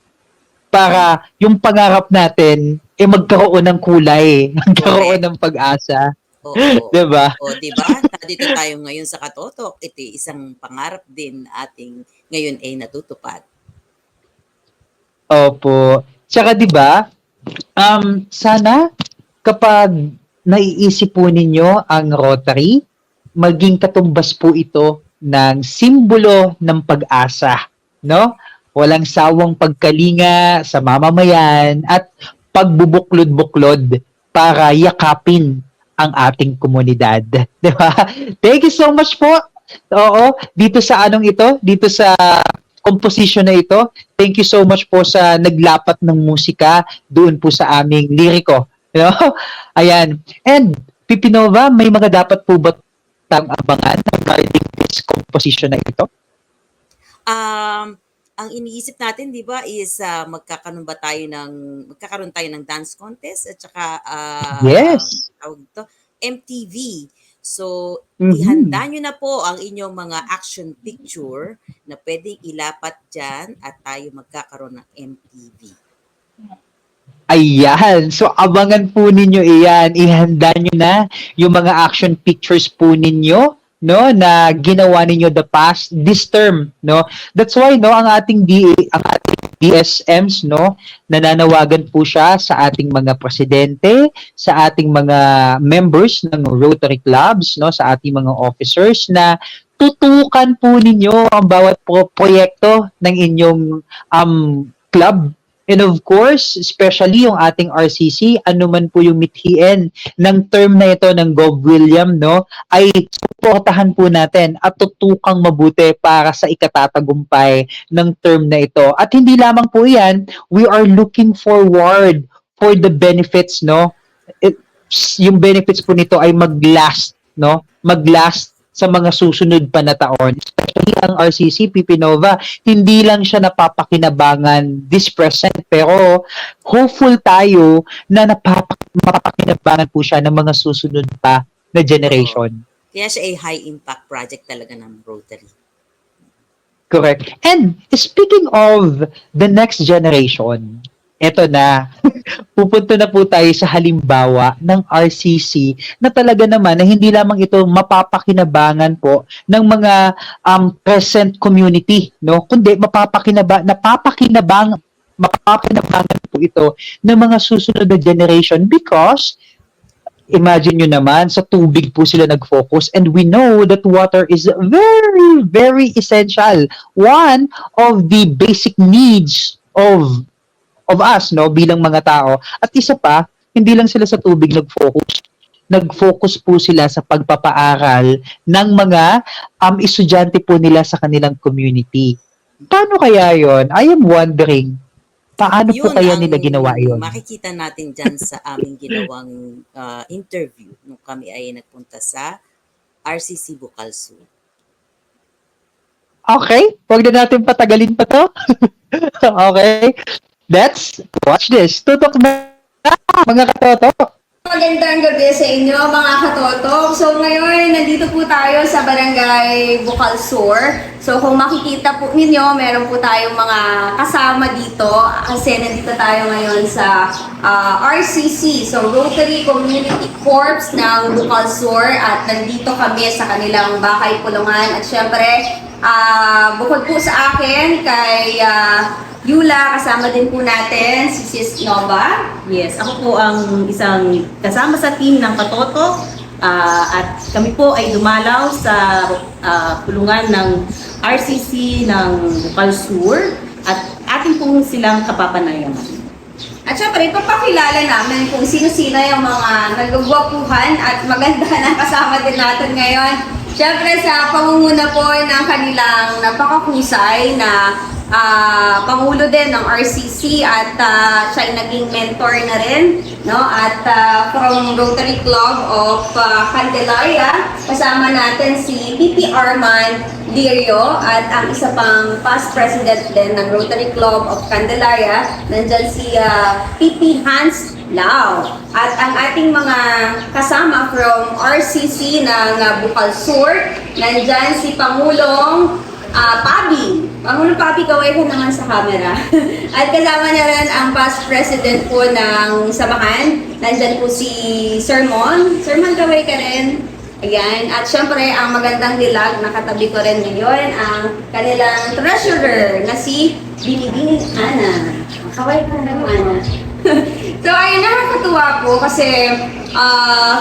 para yung pangarap natin magkaroon ng kulay, magkaroon ng pag-asa. Oo. Diba? O, diba? Nandito tayo ngayon sa Katotok. Ito isang pangarap din ating ngayon ay natutupad. Opo. Tsaka 'di ba? Sana kapag naiisip po ninyo ang Rotary, maging katumbas po ito ng simbolo ng pag-asa, no? Walang sawang pagkalinga sa mamamayan at pagbubuklod-buklod para yakapin ang ating komunidad, 'di ba? Thank you so much po. Oo, dito sa dito sa composition na ito. Thank you so much po sa naglapat ng musika doon po sa aming liriko. You know? Ayan. And, Pipinova, may mga dapat po ba tayong abangan regarding this composition na ito? Ang iniisip natin, di ba, is magkakaroon tayo ng dance contest at saka Yes. tawag ito, MTV. So, ihanda nyo na po ang inyong mga action picture na pwedeng ilapat dyan at tayo magkakaroon ng MTV. Ayan. So, abangan po ninyo iyan. Ihanda nyo na yung mga action pictures po ninyo, no, na ginawa ninyo this term, no. That's why, no, ang ating DSMs, no, nananawagan po siya sa ating mga presidente, sa ating mga members ng Rotary Clubs, no, sa ating mga officers na tutukan po ninyo ang bawat proyekto ng inyong club. And of course, especially yung ating RCC, ano man po yung mithiin ng term na ito ng Gov. William, no, ay suportahan po natin at tutukang mabuti para sa ikatatagumpay ng term na ito. At hindi lamang po yan, we are looking forward for the benefits, no. Yung benefits po nito ay mag-last, no, mag-last sa mga susunod pa na taon. Especially ang RCC, Pipinova, hindi lang siya napapakinabangan this present, pero hopeful tayo na mapapakinabangan po siya ng mga susunod pa na generation. Kaya siya ay high impact project talaga ng Rotary. Correct. And speaking of the next generation, eto na, pupunta na po tayo sa halimbawa ng RCC na talaga naman na hindi lamang ito mapapakinabangan po ng mga present community, no, kundi mapapakinabangan po ito ng mga susunod na generation because imagine nyo naman, sa tubig po sila nag-focus and we know that water is very, very essential. One of the basic needs of us, no, bilang mga tao. At isa pa, hindi lang sila sa tubig nag-focus. Nag-focus po sila sa pagpapaaral ng mga estudyante po nila sa kanilang community. Paano kaya yon? I am wondering, paano po kaya nila ginawa yon? Makikita natin dyan sa aming ginawang interview nung kami ay nagpunta sa RCC Bukalsu. Okay, huwag na natin patagalin pa to. Okay, let's watch this. Tutok na mga katoto. Magandang gabi sa inyo mga katotok. So ngayon, nandito po tayo sa Barangay Bukalsur. So kung makikita po ninyo, meron po tayong mga kasama dito kasi nandito tayo ngayon sa RCC, so Rotary Community Corps ng Bukalsur, at nandito kami sa kanilang bahay pulungan. At syempre, bukod po sa akin, kay Yula, kasama din po natin si Sis Nova. Yes, ako po ang isang kasama sa team ng Katotok, at kami po ay dumalaw sa pulungan ng RCC ng Bukalsur at ating pong silang kapapanayaman. At syempre, ipapakilala namin kung sino-sino yung mga nagugwapuhan at maganda na kasama din natin ngayon. Syempre, sa pangunguna po ng kanilang napakahusay na Pangulo din ng RCC, at siya ay naging mentor na rin, no? At from Rotary Club of Candelaria, kasama natin si PP Arman Lirio, at ang isa pang past president din ng Rotary Club of Candelaria, nandyan si PP Hans Lau. At ang ating mga kasama from RCC ng Bukalsur, nandyan si Pangulong Pabi. Pangulong Pabi, kaway ko naman sa camera. At kasama na rin ang past president po ng samahan. Nandyan po si Sir Mon. Sir Mon, kaway ka rin. Ayan. At syempre, ang magandang dilag na katabi ko rin ngayon, ang kanilang treasurer na si Binibini Ana. Kaway ka rin, Ana. So, ayun, nakakatuwa po kasi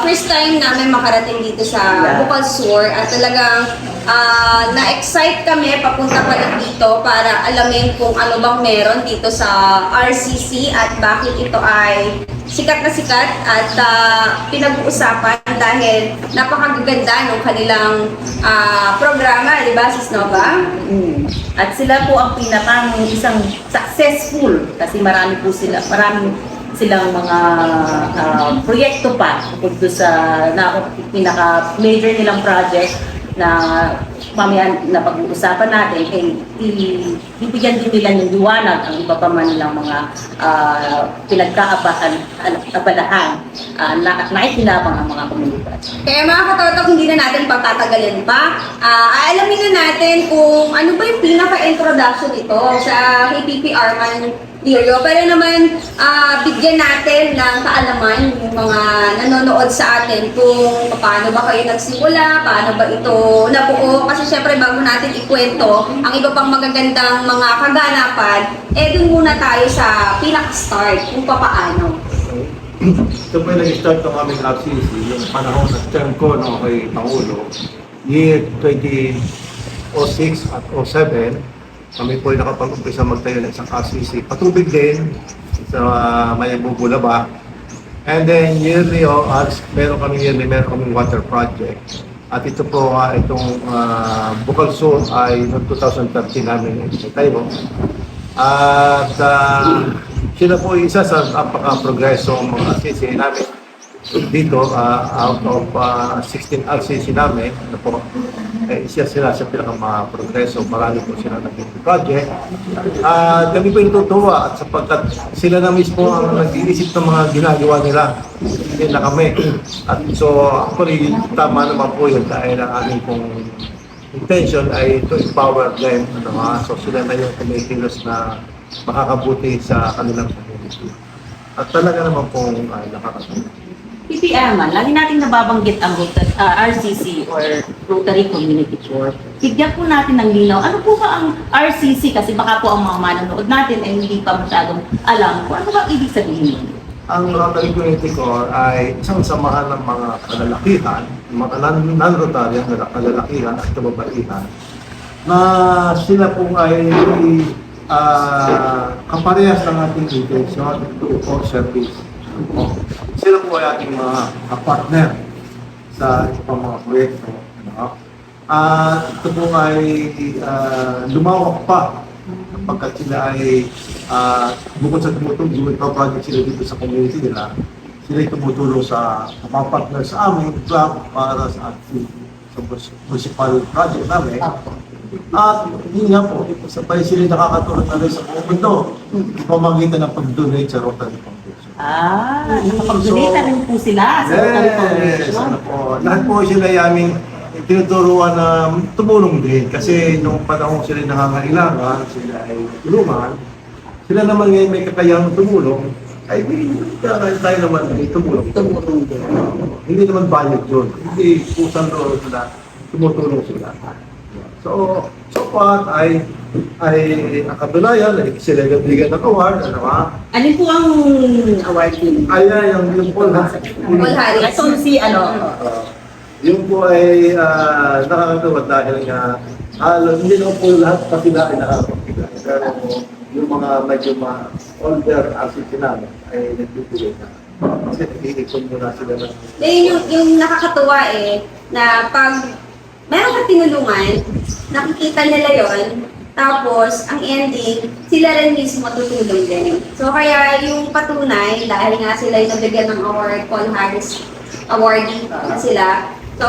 first time namin makarating dito sa Bukalsur, at talagang na-excite kami papunta pa lang dito para alamin kung ano bang meron dito sa RCC at bakit ito ay sikat na sikat at pinag-uusapan dahil napakaganda ng kanilang programa, di ba, Sis Nova? At sila po ang isang successful kasi marami silang mga proyekto pa bukod doon sa pinaka-major nilang project na mamaya na pag-uusapan natin, ibigyan din nila ng liwanag ang iba pa man nilang mga pinagkaabalahan na naikinabang ang mga komunidad. Kaya mga katotok, hindi na natin patatagalin pa. Aalamin na natin kung ano ba yung pinaka-introduction ito sa KPP Arman Lirio. Pero naman, bigyan natin ng kaalaman yung mga nanonood sa atin kung paano ba kayo nagsimula, paano ba ito nabuo. Kasi syempre, bago natin ikwento ang iba pang magagandang mga kaganapan, dun muna tayo sa pinaka-start kung paano. Ito po yung nag-start ng aming RCC, yung panahon ng term ko no, kay Pangulo, year 2006 at 07, kami po ay nakapag-umpisa magtayo ng isang RCC. Patubig din sa Mayang Bubulaba. And then yearly, meron kaming water project. At ito po, itong Bukalsur ay noong 2013 namin tayo. At sila po isa sa napaka-progreso mga RCC namin dito, out of 16 RCC namin, isa sila sa pinaka-progreso. Marami po sila naging project. Kami po yung tutuwa at sapagkat sila na mismo ang nag-iisip ng mga ginagawa nila. Hindi na kami. At so, actually, tama naman po yun dahil ang aming pong intention ay to empower them. So, sila na yung kumikilos na makakabuti sa kanilang community. At talaga naman pong nakakatulong. PP Arman, lagi nating nababanggit ang RCC or Rotary Community Corps. Bigyan po natin ng linaw. Ano po ba ang RCC? Kasi baka po ang mga manonood natin ay hindi pa masyadong alam kung ano ba ibig sabihin. Ang Rotary Community Corps ay isang samahan ng mga kalalakihan, mga non-Rotary ang kalalakihan at kababaihan, na sila po ay kaparehas ng ating intention for service. Sila po ay ating mga partner sa ibang mga proyekto. Ito po ay lumawak pa kapag sila ay bukod sa tumutulong project sila dito sa community nila, sila ay tumutulong sa mga partner sa aming club para sa municipal project namin. At yun nga po, sabay sila nakakatulong na rin sa buong mundo, pamagitan ng pag-donate sa Rotary Foundation. Nakapag-donate rin po sila sa Rotary Yes, Foundation. ano po. Lahat po sila aming tinuturuan na tumulong din. Kasi nung panahon sila nangangailangan, sila ay tulungan. Sila naman ngayon may kakayang tumulong, ay may tayo naman ay tumulong. Tumulong din. Hindi naman bayad yun. Hindi pusang doon sila, tumutulong sila. So far ay ang katunayan ay sila nabigyan ng award, ano ba? Alin po ang award din? Ayan, yung Paul Paul Harris. Ito si yung po ay nakakatawa dahil nga hindi naman po lahat kasi ay nakakapagpila. Pero yung mga medyo older artist namin ay nagbibigay na. Kasi nag-iikon muna sila ng... Yung nakakatuwa na pag meron kang tinulungan, nakikita nila yon, tapos ang ending, sila rin mismo tutulong din. So kaya yung patunay, dahil nga sila yung nabigyan ng award, Paul Harris awardee sila. So,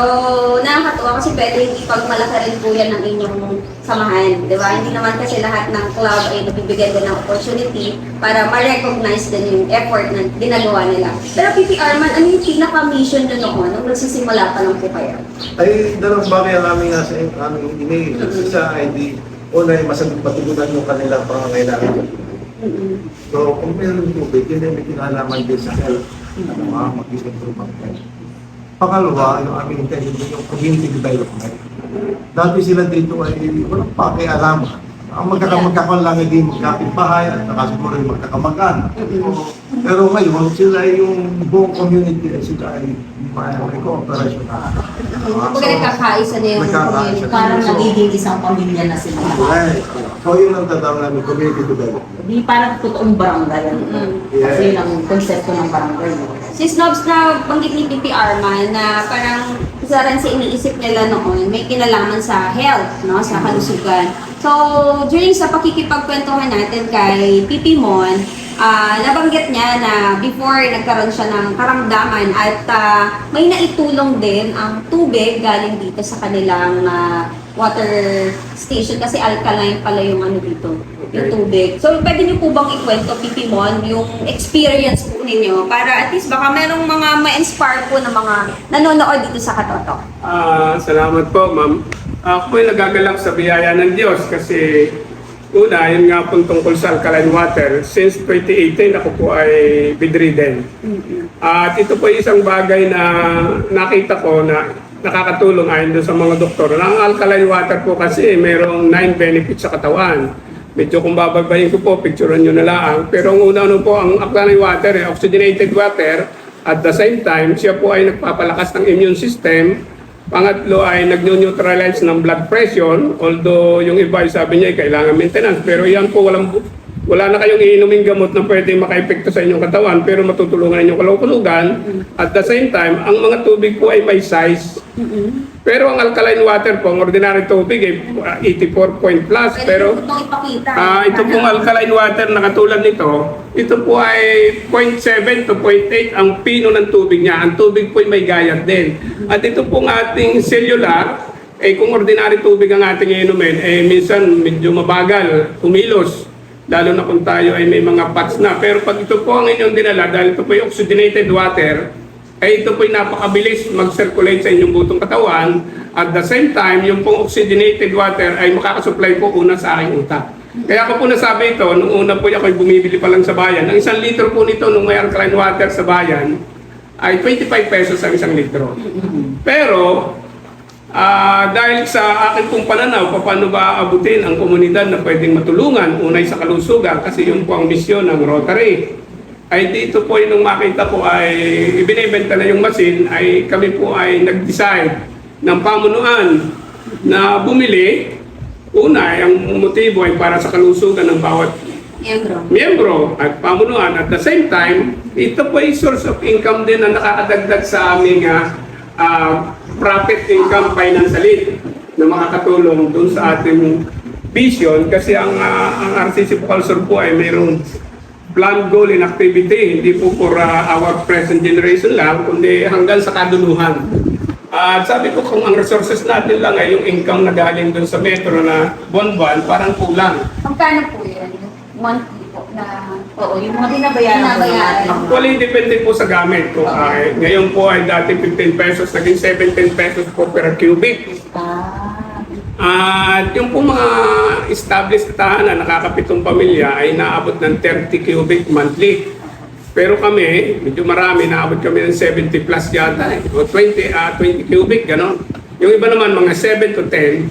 nakakatuwa kasi pwede hindi pagmalaki rin po yan ng inyong samahan, di ba? Hindi naman kasi lahat ng club ay nabibigyan din ng opportunity para ma-recognize din yung effort na ginagawa nila. Pero PPR man, ano yung pinaka-mission nyo noon nung nagsisimula pa lang po kayo? Ay, dalawang bagay ang aming email. Isa ay una ay masagot patugunan yung kanilang pangangailangan. So, kung mayroon tubig, yun ay may kinalaman din sa health. Mag-improve ang health. Pangalawa, yung aming intention yung community development. Dati sila dito ay walang pakialaman. Ang magkakaroon lang hindi magkapitbahay at saka siguro yung magkakamag-anak. Pero ngayon, sila yung buong community ay sila ay may cooperation na. Kung nagkakaisa na yung community. Parang nagiging isang pamilya na sila. Right. So yun ang tatawag namin, community development. Di parang totoong barangay. Kasi yun ang konsepto ng barangay. Si Snobs na banggit ni PPR man na parang isa rin sa iniisip nila noon, may kinalaman sa health, no, sa kalusugan. So, during sa pakikipagkwentuhan natin kay Pipi Mon, nabanggit niya na before nagkaroon siya ng karamdaman at may naitulong din ang tubig galing dito sa kanilang water station kasi alkaline pala yung ano dito, yung tubig. So, pwede niyo po bang ikwento, Pipi Mon, yung experience po ninyo para at least baka merong mga ma-inspire po ng mga nanonood dito sa Katotok. Salamat po, ma'am. Ako ay nagagalak sa biyaya ng Diyos kasi una, yun nga po tungkol sa alkaline water. Since 2018, ako po ay bedridden. At ito po isang bagay na nakita ko na nakakatulong ayon doon sa mga doktor. Ang alkaline water po kasi mayroong 9 benefits sa katawan. Medyo kung bababayin ko po, picturean nyo na lang. Pero ang una po, ang alkaline water, oxygenated water, at the same time, siya po ay nagpapalakas ng immune system. Pangatlo ay nag-neutralize ng blood pressure, although yung iba ay sabi niya ay kailangan maintenance. Pero yan po, wala na kayong iinuming gamot na pwede maka-epekto sa inyong katawan, pero matutulungan inyong kalusugan. At the same time, ang mga tubig po ay may size. Pero ang alkaline water po, ang ordinary tubig ay 84 point plus. Pero ito pong alkaline water na katulad nito, ito po ay 0.7 to 0.8 ang pino ng tubig niya. Ang tubig po ay may gayat din. At ito pong ating cellular, kung ordinary tubig ang ating inumin, minsan medyo mabagal, kumilos. Lalo na kung tayo ay may mga pots na. Pero pag ito po ang inyong dinala, dahil ito po ay oxygenated water, ito po ay napakabilis mag-circulate sa inyong butong katawan. At the same time, yung pong oxygenated water ay makakasupply po una sa aking utak. Kaya ako po nasabi ito, nung una po ako ay bumibili pa lang sa bayan. Ang 1 litro po nito nung may alkaline water sa bayan ay 25 pesos ang 1 litro. Pero dahil sa akin pong pananaw, paano ba aabutin ang komunidad na pwedeng matulungan, unay sa kalusugan, kasi yun po ang misyon ng Rotary. Ay dito po nung makita ko ay ibinibenta na yung machine, ay kami po ay nag-decide ng pamunuan na bumili. Una, ang motibo ay para sa kalusugan ng bawat miyembro at pamunuan. At the same time, ito po ay source of income din na nakakadagdag sa aming profit income financially na makakatulong dun sa ating vision. Kasi ang RCC Culture po ay mayroong plan, goal, and activity. Hindi po for our present generation lang, kundi hanggang sa kaduluhan. At sabi ko, kung ang resources natin lang ay yung income na galing dun sa metro na buwan-buwan, parang kulang. Magkano po yan? Monthly po? Oo, yung mga binabayaran po Binabayaran. natin. Actually, depende po sa gamit. Kung, ngayon po ay dati 15 pesos, naging 17 pesos po per cubic. At yung po mga established na tahanan, nakakapitong pamilya ay naabot ng 30 cubic monthly. Pero kami, medyo marami, naabot kami ng 70 plus yata. O 20 cubic, gano'n. Yung iba naman, mga 7 to 10,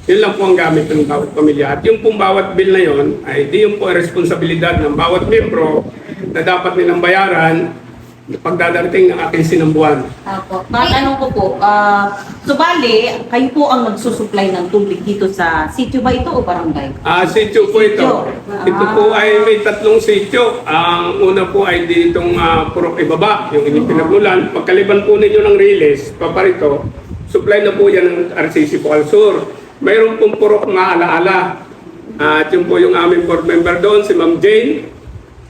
yun lang po ang gamit ng bawat pamilya. At yung pong bawat bill na yun, ay di yung po ay responsibilidad ng bawat membro na dapat nilang bayaran pagdadating ng aking sinambuan. Apo. Matanong ko po, subali, kayo po ang nagsusupply ng tubig dito sa sitio ba ito o barangay? Sitio po ito. Ito po ay may 3 sitio. Ang una po ay ditong Purok Ibaba, yung inyong pinagmulan. Pagkaliban po ninyo ng Riles, paparito, supply na po yan ng RCC Bocal Sur. Mayroon pong Purok Maalaala. At yun po yung aming board member doon, si Ma'am Jane.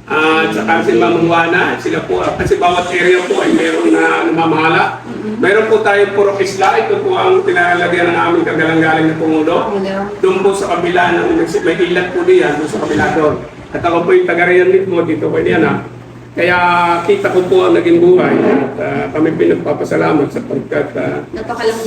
At saka si Ma'am Juana. Sila po, kasi bawat area po ay mayroon na namamahala. Mayroon po tayong Purok Isla. Ito po ang tinalagyan ng aming kagalang-galing na Pangulo. Doon po sa kabila, may ilat po diyan, doon sa kabila doon. At ako po yung taga-riyan mismo dito, pwede yan ha. Kaya kita ko po ang naging buhay at kami pinagpapasalamat sapagkat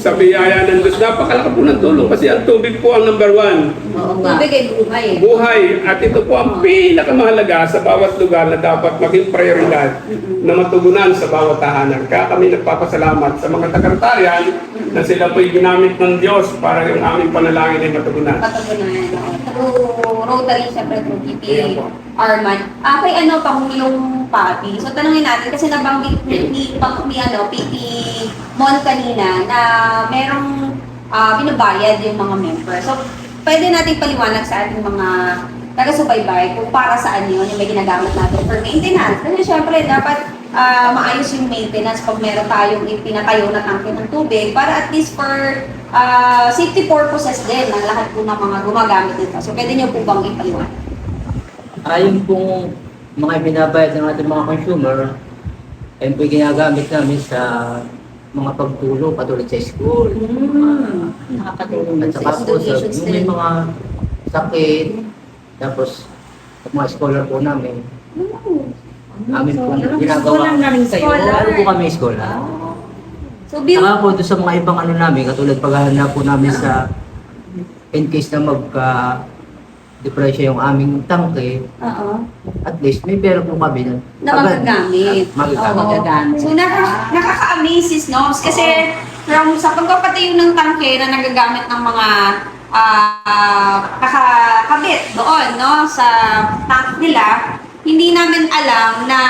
sa biyaya ng Diyos, napakalaki po ng tulong kasi ang tubig po ang number 1. Oo nga. Tubig ay buhay. Buhay. At ito po ang pinakamahalaga sa bawat lugar na dapat maging prioridad na matugunan sa bawat tahanan. Kaya kami nagpapasalamat sa mga taga-Rotarian na sila po'y ginamit ng Diyos para yung aming panalangin ay matugunan. Patugunan. Through Rotary, syempre through PP Arman. Kay Pangulong Papi. So tanungin natin kasi nabanggit ni PP Mon kanina na merong binabayad yung mga member. So pwede natin paliwanag sa ating mga taga-subaybay kung para saan yun yung may ginagamit natin for maintenance. Kasi syempre dapat maayos yung maintenance pag meron tayong ipinatayo na tangke ng tubig para at least for safety purposes din ng lahat po ng mga gumagamit nito. So pwede nyo po bang ipaliwanag? Ayon pong mga binabayad ng ating mga consumer, ayun po yung ginagamit namin sa mga pagtulong, katulad sa school. Nakakatulong At din saka sa po sa donations yung may din. mga sakit, tapos sa mga scholar po namin, amin po ginagawa. na rin kayo. Scholar. Lalo po kami scholar. So bill Saka po doon sa mga ibang ano namin, katulad paghahanap po namin sa in case na magka-depresya yung aming tangke, at least may pera po kami na magagamit. Magagamit. So nakaka-amazes, no? Kasi sa pagpapatayo ng tangke na nagagamit ng mga kakabit doon, no? Sa tank nila, hindi namin alam na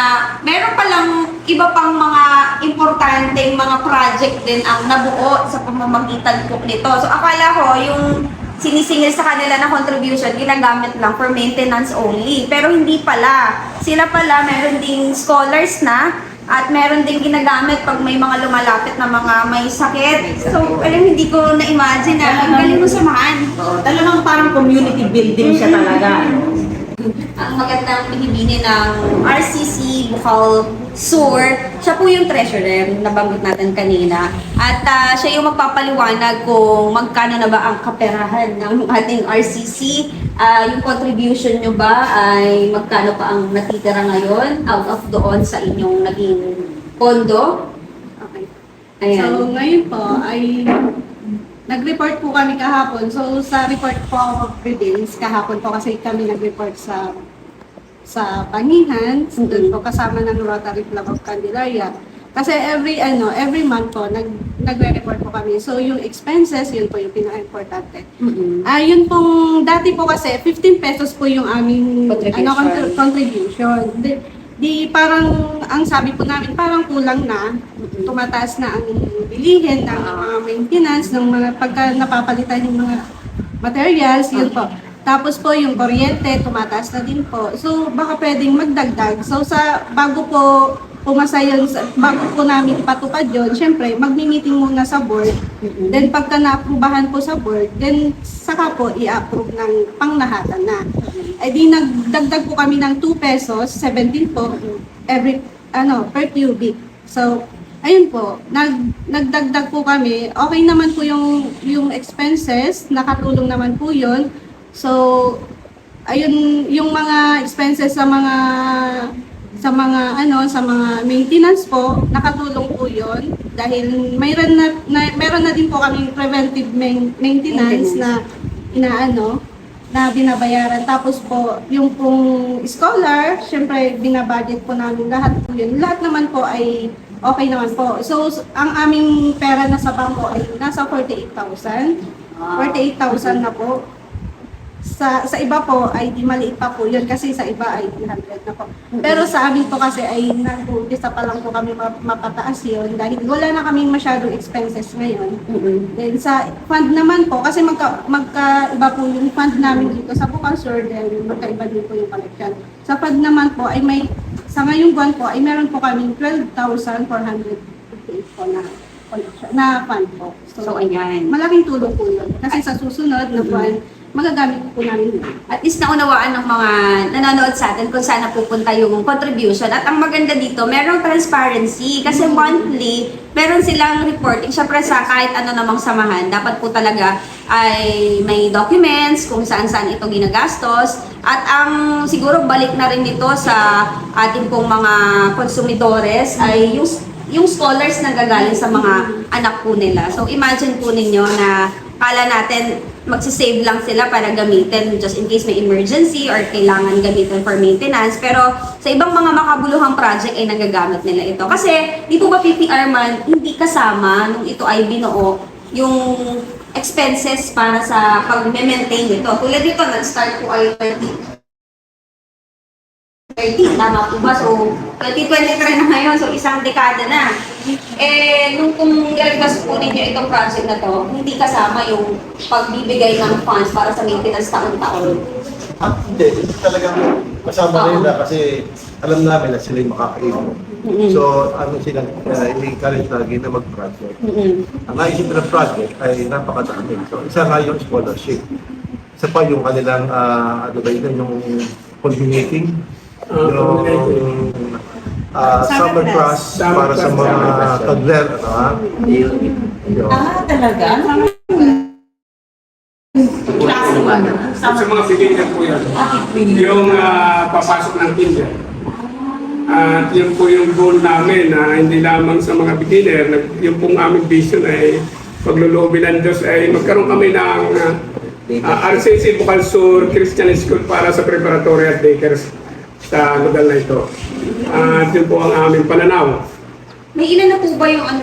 meron palang iba pang mga importanteng mga project din ang nabuo sa pamamagitan po nito. So akala ko yung sinisingil sa kanila na contribution, ginagamit lang for maintenance only. Pero hindi pala. Sila pala meron ding scholars na at meron ding ginagamit pag may mga lumalapit na mga may sakit. So, alam, hindi ko na-imagine na ang galing mo samahan. Oo, talagang parang community building siya talaga. Ang magandang bihibini ng RCC Bocal Sur, siya po yung treasurer, nabanggit natin kanina. At siya yung magpapaliwanag kung magkano na ba ang kaperahan ng ating RCC. Yung contribution nyo ba ay magkano pa ang natitira ngayon out of doon sa inyong naging pondo? Okay. Ayan. So, ngayon po ay nag-report po kami kahapon. So, sa report po of readings, kahapon po kasi kami nag-report sa Panihan, doon po kasama ng Rotary Club of Candelaria. Kasi every month po, nagre-report po kami. So, yung expenses, yun po yung pinaka-importante. Yun pong, dati po kasi, 15 pesos po yung aming contribution. Di parang, ang sabi po namin, parang kulang na. Tumataas na ang bilihin ng mga maintenance, ng mga pagka napapalitan yung mga materials, yun po. Tapos po yung kuryente, tumataas na din po. So, baka pwedeng magdagdag. So, bago po pumasa yun, bago po namin ipatupad yun, syempre, magmi-meeting muna sa board. Then, pagka na-aprubahan po sa board, then, saka po i-approve ng panglahatan na. Eh di, nagdagdag po kami ng 2 pesos, 17 po, per cubic. So, ayun po, nagdagdag po kami. Okay naman po yung expenses, nakatulong naman po yun. So, ayun, yung mga expenses sa mga sa mga maintenance po, nakatulong po 'yon dahil meron na din po kaming preventive maintenance na na binabayaran. Tapos po, yung pong scholar, syempre binabudget po namin lahat po yun. Lahat naman po ay okay naman po. So, ang aming pera na sa bangko ay nasa 48,000. 48,000 na po. Sa iba po ay di maliit pa po yun kasi sa iba ay 300 na po. Pero sa amin po kasi ay nag-umpisa pa lang po kami mapataas yun dahil wala na kaming masyadong expenses ngayon. Then sa fund naman po, kasi magkaiba po yung fund namin dito sa Bukasur, then magkaiba din po yung collection. Sa fund naman po ay sa ngayong buwan po ay meron po kaming 12,458 po na collection, na fund po. So, ayan. Malaking tulong po yun. Kasi sa susunod na buwan, magagamit po namin yun. At least naunawaan ng mga nanonood sa atin kung saan napupunta yung contribution. At ang maganda dito, merong transparency. Kasi monthly, meron silang reporting. Siyempre sa kahit ano namang samahan, dapat po talaga ay may documents kung saan-saan ito ginagastos. At ang siguro balik na rin dito sa ating pong mga konsumidores ay yung scholars na gagaling sa mga anak po nila. So imagine po ninyo na kala natin magsisave lang sila para gamitin just in case may emergency or kailangan gamitin for maintenance. Pero sa ibang mga makabuluhang project ay nagagamit nila ito. Kasi di po ba PPR man, hindi kasama nung ito ay binuo yung expenses para sa pag-maintain nito. Tulad dito, nag-start po ay 2013, tama po ba? So, 2023 na ngayon, so isang dekada na. Nung kung nilagpas po ninyo itong project na to, hindi kasama yung pagbibigay ng funds para sa maintenance taon-taon. Hindi talagang kasama nila kasi alam namin na sila yung makakaibon. So, sila, i-encourage lagi na mag-project. Ang naisip ng project ay napakadami. So, isa nga yung scholarship. Isa pa yung kanilang, yung coordinating, yung summer class para sa mga toddler. Talaga? Sa mga beginner po yan. Yung papasok ng kinder. At yun po yung goal namin na hindi lamang sa mga beginner, yung pong aming vision ay pagluloob ng Diyos ay magkaroon kami ng RCC Bukasur Christian School para sa preparatory at daycares sa lugar na ito. At yun po ang aming pananaw. May ilan na po ba yung ang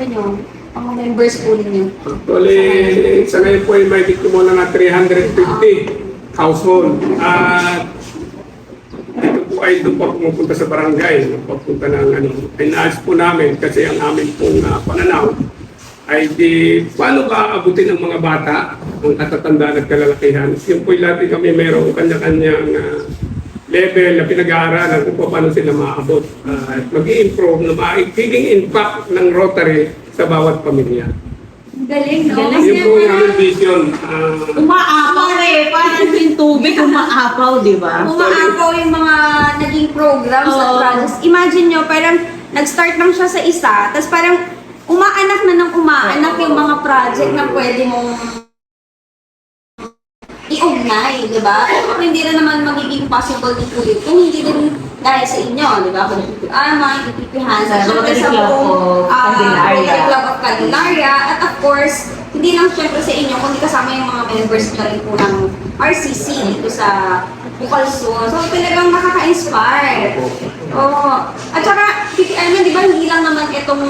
members po ninyo? Actually, sa ngayon po ay may diktumo na 350 household. At ito po ay doon pa pumupunta sa barangay. Papunta ng ay naayos po namin kasi ang aming pong pananaw ay paano ba abutin ng mga bata ang katatandaan at kalalakihan. Yung po lahat kami mayroong kanya-kanyang level na pinag-aaralan kung paano sila maaabot at mag-i-improve na magiging impact ng Rotary sa bawat pamilya. Galing, no? Yun po yung aming vision. Umaapaw parang yung tubig umaapaw, di ba? Umaapaw yung mga naging programs at projects. Imagine nyo, parang nag-start lang siya sa isa, tapos parang umaanak na ng umaanak yung mga project na pwede mong i-ugnay, di ba? Hindi na naman magiging possible dito kung hindi din dahil sa inyo, di ba? Kung ipipihan sa Rotary Club of Candelaria. At of course, hindi lang syempre sa inyo, kundi kasama yung mga members na rin po ng RCC dito sa Bukasur. So talagang nakaka-inspire. At saka, di ba hindi lang naman itong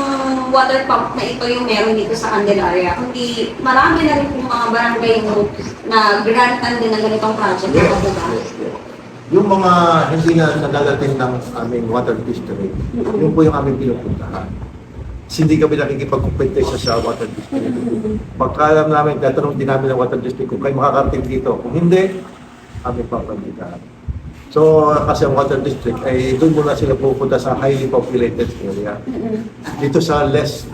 water pump na ito yung meron dito sa Candelaria, kundi marami na rin po mga barangay na grantan din ng ganitong project. Yung mga hindi na nadadating ng aming water district, yun po yung aming pinupuntahan. Hindi kami nakikipag-compete sa water district. Pagka alam namin, tatanong din namin ng water district kung kayo makakarating dito. Kung hindi, aming papanditaan. So, kasi ang water district, ay doon muna sila pupunta sa highly populated area. Dito sa less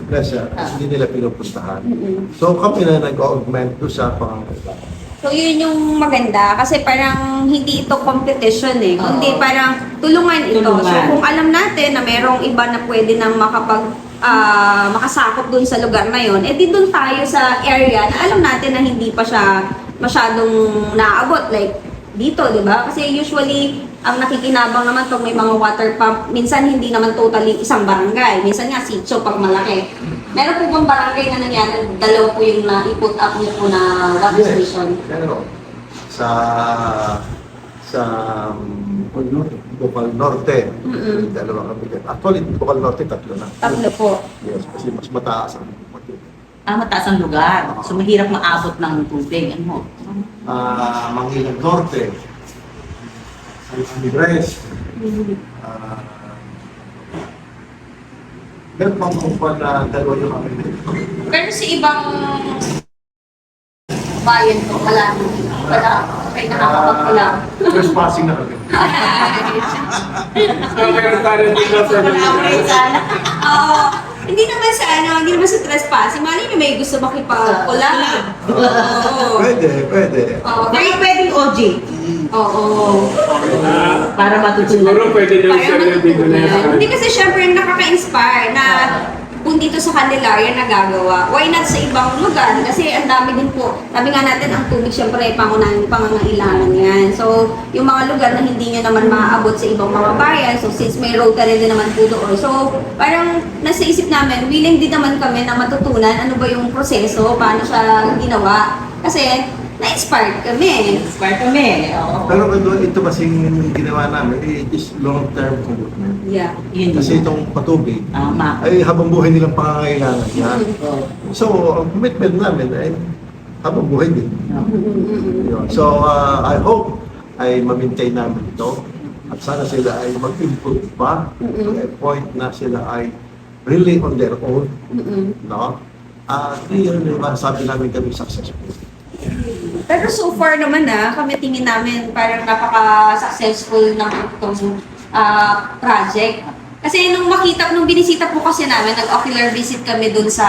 hindi nila pinupuntahan. So, kami na nag-augment doon sa pangangailangan. So, yun yung maganda. Kasi parang hindi ito competition kundi parang tulungan ito. So, kung alam natin na merong iba na pwede nang makasakop dun sa lugar na yun, di dun tayo sa area na alam natin na hindi pa siya masyadong naaabot. Like, dito, di ba? Kasi usually, ang nakikinabang naman pag may mga water pump, minsan hindi naman totally isang barangay. Minsan nga sitio pag malaki. Meron po bang barangay na nangyari, dalawa po yung na-put up niyo po na water station? Meron. Sa Bukal Norte, dalawa kami dyan. Actually, Bukal Norte, tatlo na. Tatlo po. Yes, kasi mas mataas ang matubig. Mataas ang lugar. So mahirap maabot ng tubig. Ano? Mangilang Norte, San Andres, meron pang kumpal na dalawa yung kami dito. Pero sa ibang bayan po, wala kayo nakakapagpula. Trespassing na kami. Ang meron tayo dito sa Sana. Oo. Hindi naman sa hindi naman sa trespassing. Mali na may gusto makipagpula. Oo. Pwede. Oo. Kaya pwedeng OG. Oo. Para matutunan. Siguro pwede nyo Kaya siya dito na matutunan. Hindi kasi syempre yung nakaka-inspire na kung dito sa kanila yan nagagawa. Why not sa ibang lugar? Kasi ang dami din po. Sabi nga natin, ang tubig syempre pangangailangan yan. So, yung mga lugar na hindi nyo naman maaabot sa ibang mga bayan, so since may Rotary din naman po doon, so parang nasa isip namin, willing din naman kami na matutunan ano ba yung proseso, paano siya ginawa. Kasi, na-inspired kami. Oo. Pero ito kasing ginawa namin, it is long-term commitment. Yeah. Kasi itong patubig, Tama. ay habang buhay nilang pangangailangan yan. So, ang commitment namin ay habang buhay din. Yun. So, I hope ay ma-maintain namin ito at sana sila ay mag-improve pa to a point na sila ay really on their own. No? Yun yung masasabi namin kami successful. Pero so far naman kami tingin namin parang napaka-successful ng itong project. Kasi nung binisita po kasi namin, nag-ocular visit kami dun sa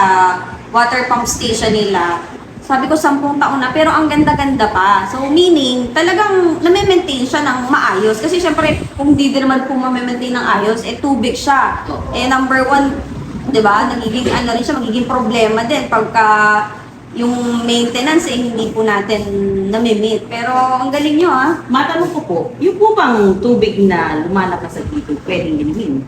water pump station nila. Sabi ko 10 taon na, pero ang ganda-ganda pa. So meaning, talagang name-maintain siya ng maayos. Kasi syempre, kung di din naman po ma-maintain ng ayos, tubig siya. Number one, di ba, nagiging rin siya, magiging problema din pagka yung maintenance hindi po natin nami-meet. Pero ang galing nyo Matanong ko po, yung po bang tubig na lumalakas sa dito, pwedeng inumin?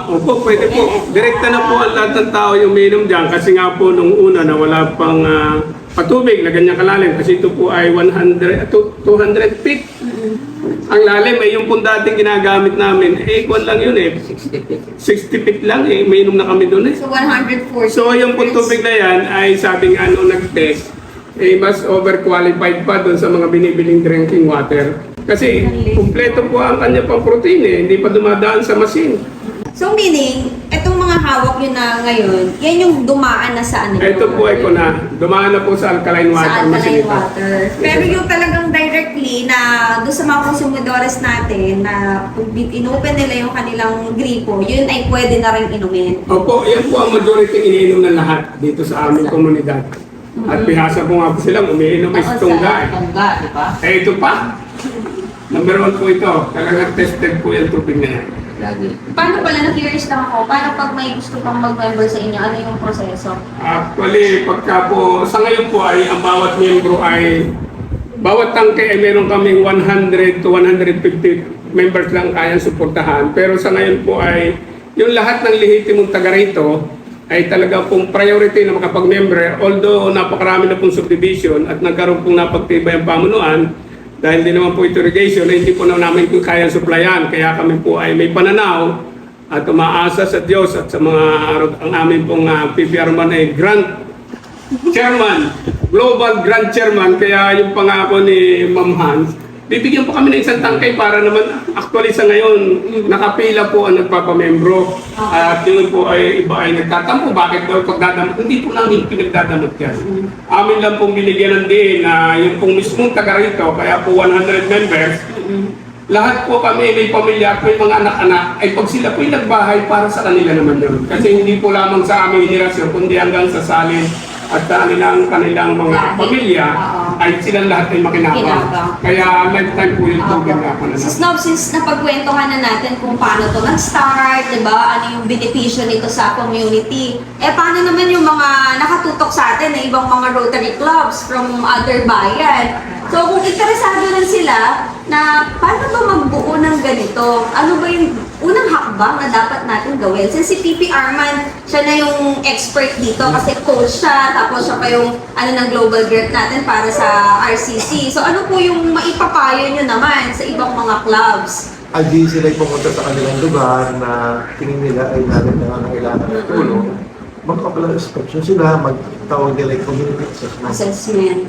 Opo, pwede po. Direkta na po ang lahat ng tao yung umiinom dyan kasi nga po nung una na wala pang patubig na ganyan kalalim kasi ito po ay 200 feet. Ang lalim ay yung pong dating ginagamit namin, kwan lang yun 60 feet lang umiinom na kami doon So 140. So yung pong tubig na yan ay sabi nga nung nag-test, mas overqualified pa doon sa mga binibiling drinking water. Kasi kumpleto po ang kanya pang protein hindi pa dumadaan sa machine. So meaning, itong mga hawak nyo na ngayon, yan yung dumaan na sa Ito po ay dumaan na po sa alkaline water. sa alkaline machine ito. water. Pero yung talagang directly na doon sa mga konsumidores natin na kung inopen nila yung kanilang gripo, yun ay pwede na rin inumin. Opo, yan po ang majority iniinom ng lahat dito sa aming komunidad. At pihasa po nga po silang umiinom ay tungga. Tungga, di ba? Ito pa. Number 1 po ito. Talagang tested po yung tubig na yan. Lagi. Paano pala, na-curious lang ako, paano pag may gusto pang mag-member sa inyo, ano yung proseso? Actually, pagka po, sa ngayon po ay ang bawat miyembro ay, bawat tangke ay meron kaming 100 to 150 members lang kayang suportahan. Pero sa ngayon po ay, yung lahat ng lehitimong taga rito ay talaga pong priority na makapag-member. Although napakarami na pong subdivision at nagkaroon pong napagtibay ang pamunuan, dahil din naman po ito irrigation, hindi po namin kayang supplyan. Kaya kami po ay may pananaw at umaasa sa Diyos at sa mga ang amin pong PPR man ay Grand Chairman, Global Grand Chairman. Kaya yung pangako ni Ma'am Hans, bibigyan po kami ng isang tangkay para naman actually sa ngayon nakapila po ang nagpapamembro. At yun po ay iba ay nagtatampo. Bakit daw pagdadamot? Hindi po namin pinagdadamot yan. Amin lang pong binigyan ng diin na yung pong mismong taga rito, kaya po 100 members, lahat po kami may pamilya at may mga anak-anak, ay pag sila po nagbahay para sa kanila naman yun. Kasi hindi po lamang sa aming henerasyon, kundi hanggang sa salin at sa kanilang mga pamilya, ay silang lahat ay makinabang. Kaya lifetime po yung tubig na ako na Snob, since napagkwentuhan na natin kung paano to nag-start, di ba? Ano yung benepisyo nito sa community. Paano naman yung mga nakatutok sa atin na ibang mga Rotary clubs from other bayan? So, kung interesado lang sila, nila na paano ba magbuo ng ganito? Ano ba yung unang hakbang na dapat natin gawin? Since si PP Arman, siya na yung expert dito kasi coach siya, tapos siya pa yung ng global grant natin para sa RCC. So ano po yung maipapayo nyo naman sa ibang mga clubs? Hindi sila pumunta sa kanilang lugar na tingin nila ay natin na kailangan ng tulong. Magpapala-inspection sila, magtawag nila yung community assessment. Assessment.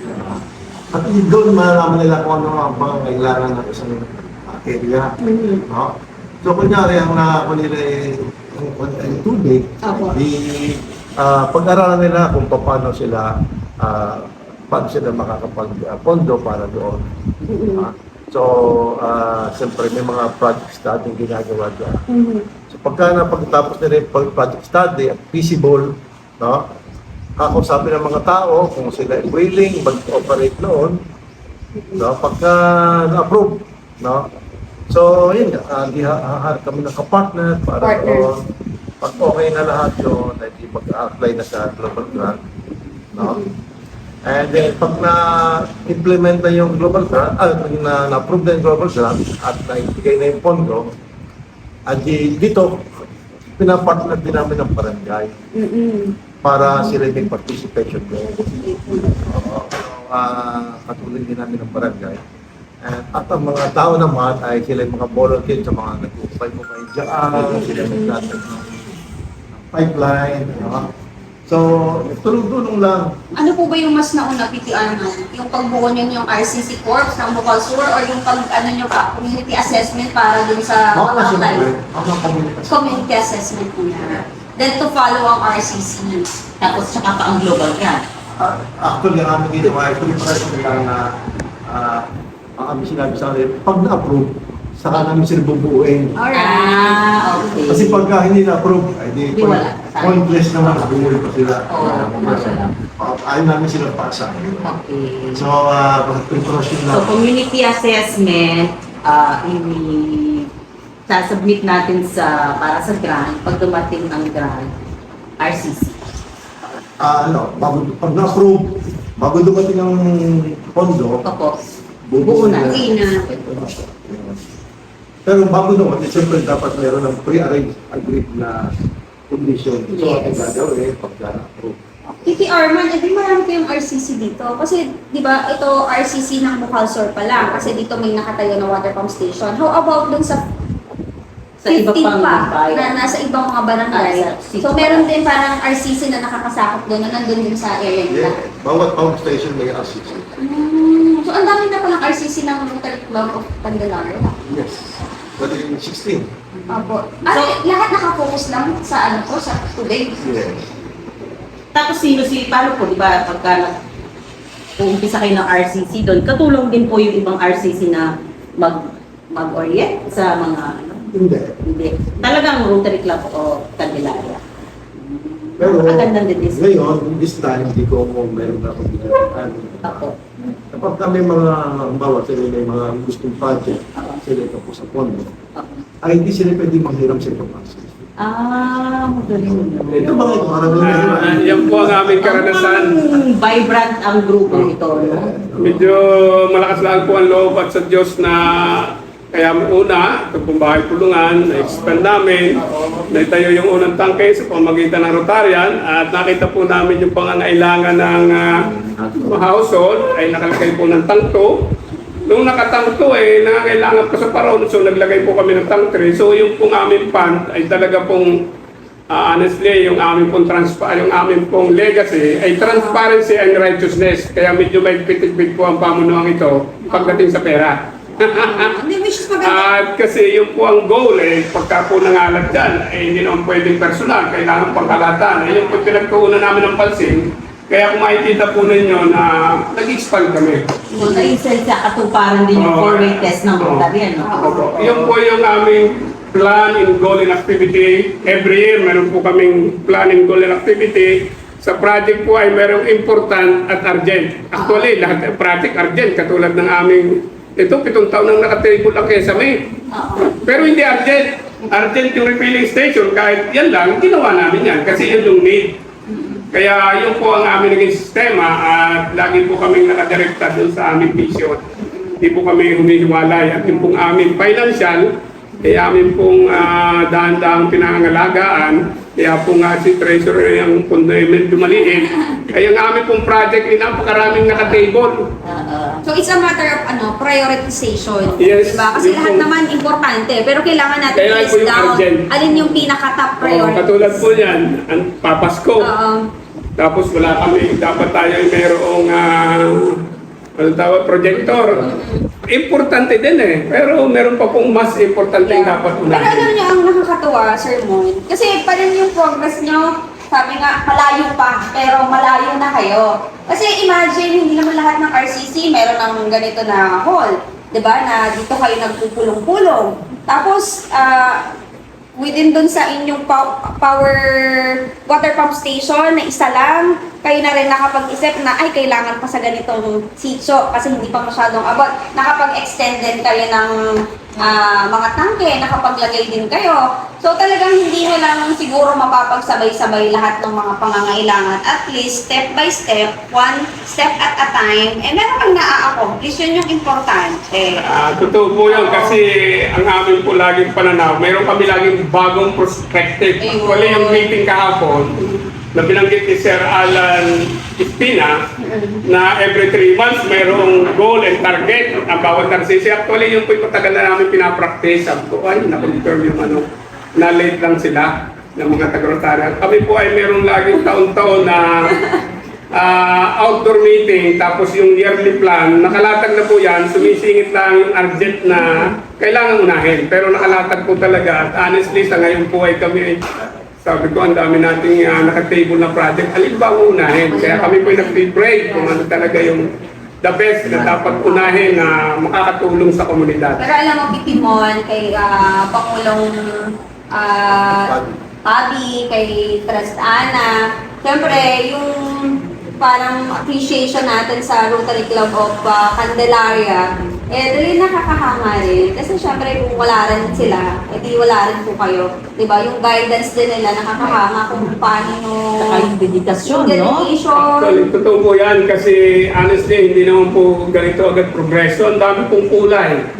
At doon malalaman nila kung ano ang mga kailangan ng isang area. No? So kunyari, ang nakakuha nila yung tubig, pag-aralan nila kung paano sila makakapag-pondo para doon. So, siyempre may mga project study ginagawa dyan. So, pagkatapos nila yung project study at feasible, no, kakausapin ng mga tao kung sila willing mag-operate noon, no, pagka na-approve, no. So, yun, haharap kami ng kapartner para doon. Pag okay na lahat yun, ay mag-apply na sa global grant, no. And then, pag na-implement na yung global grant, na-approve na yung global grant at naibigay na yung pondo, at dito, pinapartner din namin ng barangay para sila may participation doon. Katulad din namin ng barangay. At ang mga tao naman ay sila yung mga volunteer sa mga nag-upay-upay dyan, sila nagtatag ng pipeline, so, tulong-tulong lang. Ano po ba yung mas nauna, PP Arman? Yung pagbuo nyo yung RCC Corps ng Bukal-Sur or yung community assessment para dun sa community assessment po na. Then to follow ang RCC. Tapos tsaka pa ang global grant. Actually, ang aming ginawa, ito yung presyo nila na ang aming sinabi sa kanila, pag na-approve, saka namin sila bubuuin. Okay. Kasi pagka hindi na-approve, ay di pointless naman, bumuhay pa sila. Ayaw namin sila pasa. Okay. So, preparasyon lang. So, community assessment, sasubmit natin para sa grant, pag dumating ang grant, RCC. Pag na-approve, bago dumating ang pondo, buo na. Pero bago naman, siyempre dapat meron ng pre-arranged agreed na condition. So, ang gagawin pagka-approve. PP Arman, di marami kayong RCC dito. Kasi, di ba, ito RCC ng Bukal-Sur pa lang. Kasi dito may nakatayo na water pump station. How about dun sa iba 15 pang pa, bayan? na nasa ibang mga barangay? So, meron din parang RCC na nakakasakop doon, na nandun din sa area nila. Bawat pump station may RCC. So, ang dami na palang RCC ng Rotary Club of Candelaria. Yes. But in 16. Opo. Lahat nakafocus lang sa sa tubig. Yes. Tapos paano po, di ba, pagka umpisa kayo ng RCC doon, katulong din po yung ibang RCC na mag-orient sa mga, hindi. Talagang Rotary Club o Candelaria. Pero Magandang din this. ngayon, this time, hindi ko meron na akong binigyan. Ako. Kapag kami mga bawat sila may mga gustong project, sila ito po sa pondo, ay hindi sila pwede manghiram sa ibang access. Magaling. Ito ba ito? Parang Yan po ang aming karanasan. Vibrant ang grupo ito, no? Medyo malakas lang po ang loob at sa Diyos na kaya una, ito pong bahay pulungan, na-expand namin, naitayo yung unang tangke sa pamagitan ng Rotarian at nakita po namin yung pangangailangan ng household ay nakalagay po ng tangto. Nung nakatangto nangangailangan pa sa paron, so naglagay po kami ng tank 3. So yung pong aming fund ay talaga pong honestly, yung aming pong legacy ay transparency and righteousness. Kaya medyo may pitig-pig po ang pamunuan ito pagdating sa pera. At kasi yung po ang goal pagka po nangalat dyan, hindi naman pwedeng personal, kailangan pangkalatan. Yung po pinagtuunan namin ng pansin, kaya kung makikita po ninyo na nag-expand kami. So, na-insert sa katuparan din yung 4-way test ng Rotary, no? Yung po yung aming plan and goal and activity. Every year, meron po kaming plan and goal and activity. Sa project po ay merong important at urgent. Actually, lahat ng project urgent, katulad ng aming ito, 7 taon nang nakatable ang Kesame. Pero hindi urgent. Urgent yung refilling station. Kahit yan lang, ginawa namin yan. Kasi yun yung need. Kaya yun po ang aming naging sistema. At lagi po kaming nakadirekta dun sa aming vision. Hindi po kami humihiwalay at yung pong aming financial, amin pong dahan-dahang pinangangalagaan. Kaya po nga si Treasurer ang pondo ay medyo maliit. Kaya ang aming pong project ay napakaraming nakatable. So it's a matter of prioritization. Yes, Diba? Kasi yun lahat po. naman importante. Pero kailangan natin Kailangan list po yung down urgent. alin yung pinaka-top priority. Katulad po yan, ang papasko. Tapos wala kami, dapat tayo ay merong ano tawag, projector. Importante din pero meron pa pong mas importante yung dapat Pero alam unahin. niyo ang nakakatuwa, Sir Mon, kasi pa rin yung progress niyo, sabi nga, malayo pa, pero malayo na kayo. Kasi imagine, hindi naman lahat ng RCC meron ng ganito na hall. 'Di ba? Na dito kayo nagpupulong-pulong. Tapos, within dun sa inyong power water pump station na isa lang, kayo na rin nakapag-isip na ay kailangan pa sa ganitong sitio kasi hindi pa masyadong abot. Nakapag-extend din kayo ng mga tangke, nakapaglagay din kayo. So talagang hindi nyo lang siguro mapapagsabay-sabay lahat ng mga pangangailangan. At least step by step, one step at a time, meron kang na-accomplish. Yun yung importante. Totoo po yun kasi ang amin po laging pananaw, meron kami laging bagong perspective. Actually yung meeting kahapon, na binanggit ni Sir Alan Espina na every 3 months mayroong goal and target ang bawat RCC. Actually, yung po yung matagal na namin pinapractice. Sabi ko, ay, na-confirm yung na late lang sila ng mga taga-Rotarian. Kami po ay mayroong laging taon-taon na outdoor meeting, tapos yung yearly plan, nakalatag na po yan, sumisingit lang yung urgent na kailangan unahin. Pero nakalatag po talaga at honestly, sa ngayon po ay kami sabi ko, ang dami nating nakatable na project. Alin ba ang unahin? Kaya kami po nag-pray kung ano talaga yung the best na dapat unahin na makakatulong sa komunidad. Pero alam mo, Pitimon, kay Pangulong Pabi, kay Trust Ana, siyempre, yung parang appreciation natin sa Rotary Club of Candelaria, dali nakakahanga rin. Kasi syempre kung wala rin sila, di wala rin po kayo. Diba? Yung guidance din nila nakakahanga kung paano Saka yung dedikasyon, no? dedication. Actually, totoo po yan kasi honestly, hindi naman po ganito agad progreso. Ang dami pong kulay.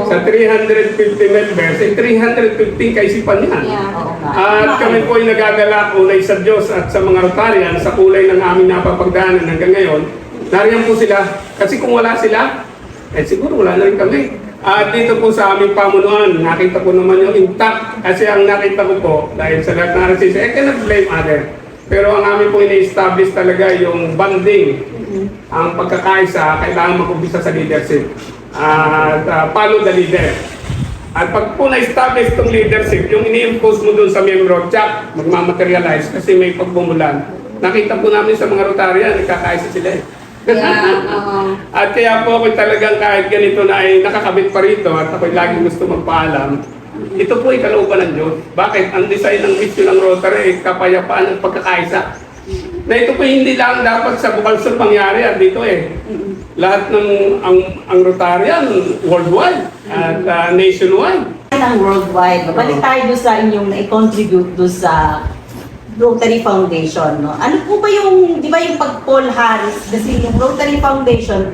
Sa 350 members, 350 kaisipan yan. At kami po ay nagagalak unay sa Diyos at sa mga Rotarian sa kulay ng aming napapagdaanan hanggang ngayon. Nariyan po sila. Kasi kung wala sila, siguro wala na rin kami. At dito po sa aming pamunuan, nakita ko naman yung intact. Kasi ang nakita ko po, dahil sa lahat ng RCC, I cannot blame other. Pero ang amin po ina-establish talaga yung bonding. Ang pagkakaisa, kailangan mag-umpisa sa leadership. At follow the leader. At pag po na-establish itong leadership, yung ini-impose mo dun sa membro, tsak, magmamaterialize kasi may pagbumulan. Nakita po namin sa mga Rotarian, nagkakaisa sila At kaya po ako talagang kahit ganito na ay nakakabit pa rito at ako'y laging gusto magpaalam, ito po ay kalooban ng Diyos. Bakit? Ang design ng mission ng Rotary ay kapayapaan at pagkakaisa. Na ito po hindi lang dapat sa Bukalsor mangyari at dito lahat ng ang Rotarian worldwide at nationwide. Ng worldwide. Balik tayo doon sa inyong na-contribute doon sa Rotary Foundation, no? Ano po ba yung, di ba yung pag-Paul Harris, kasi yung Rotary Foundation,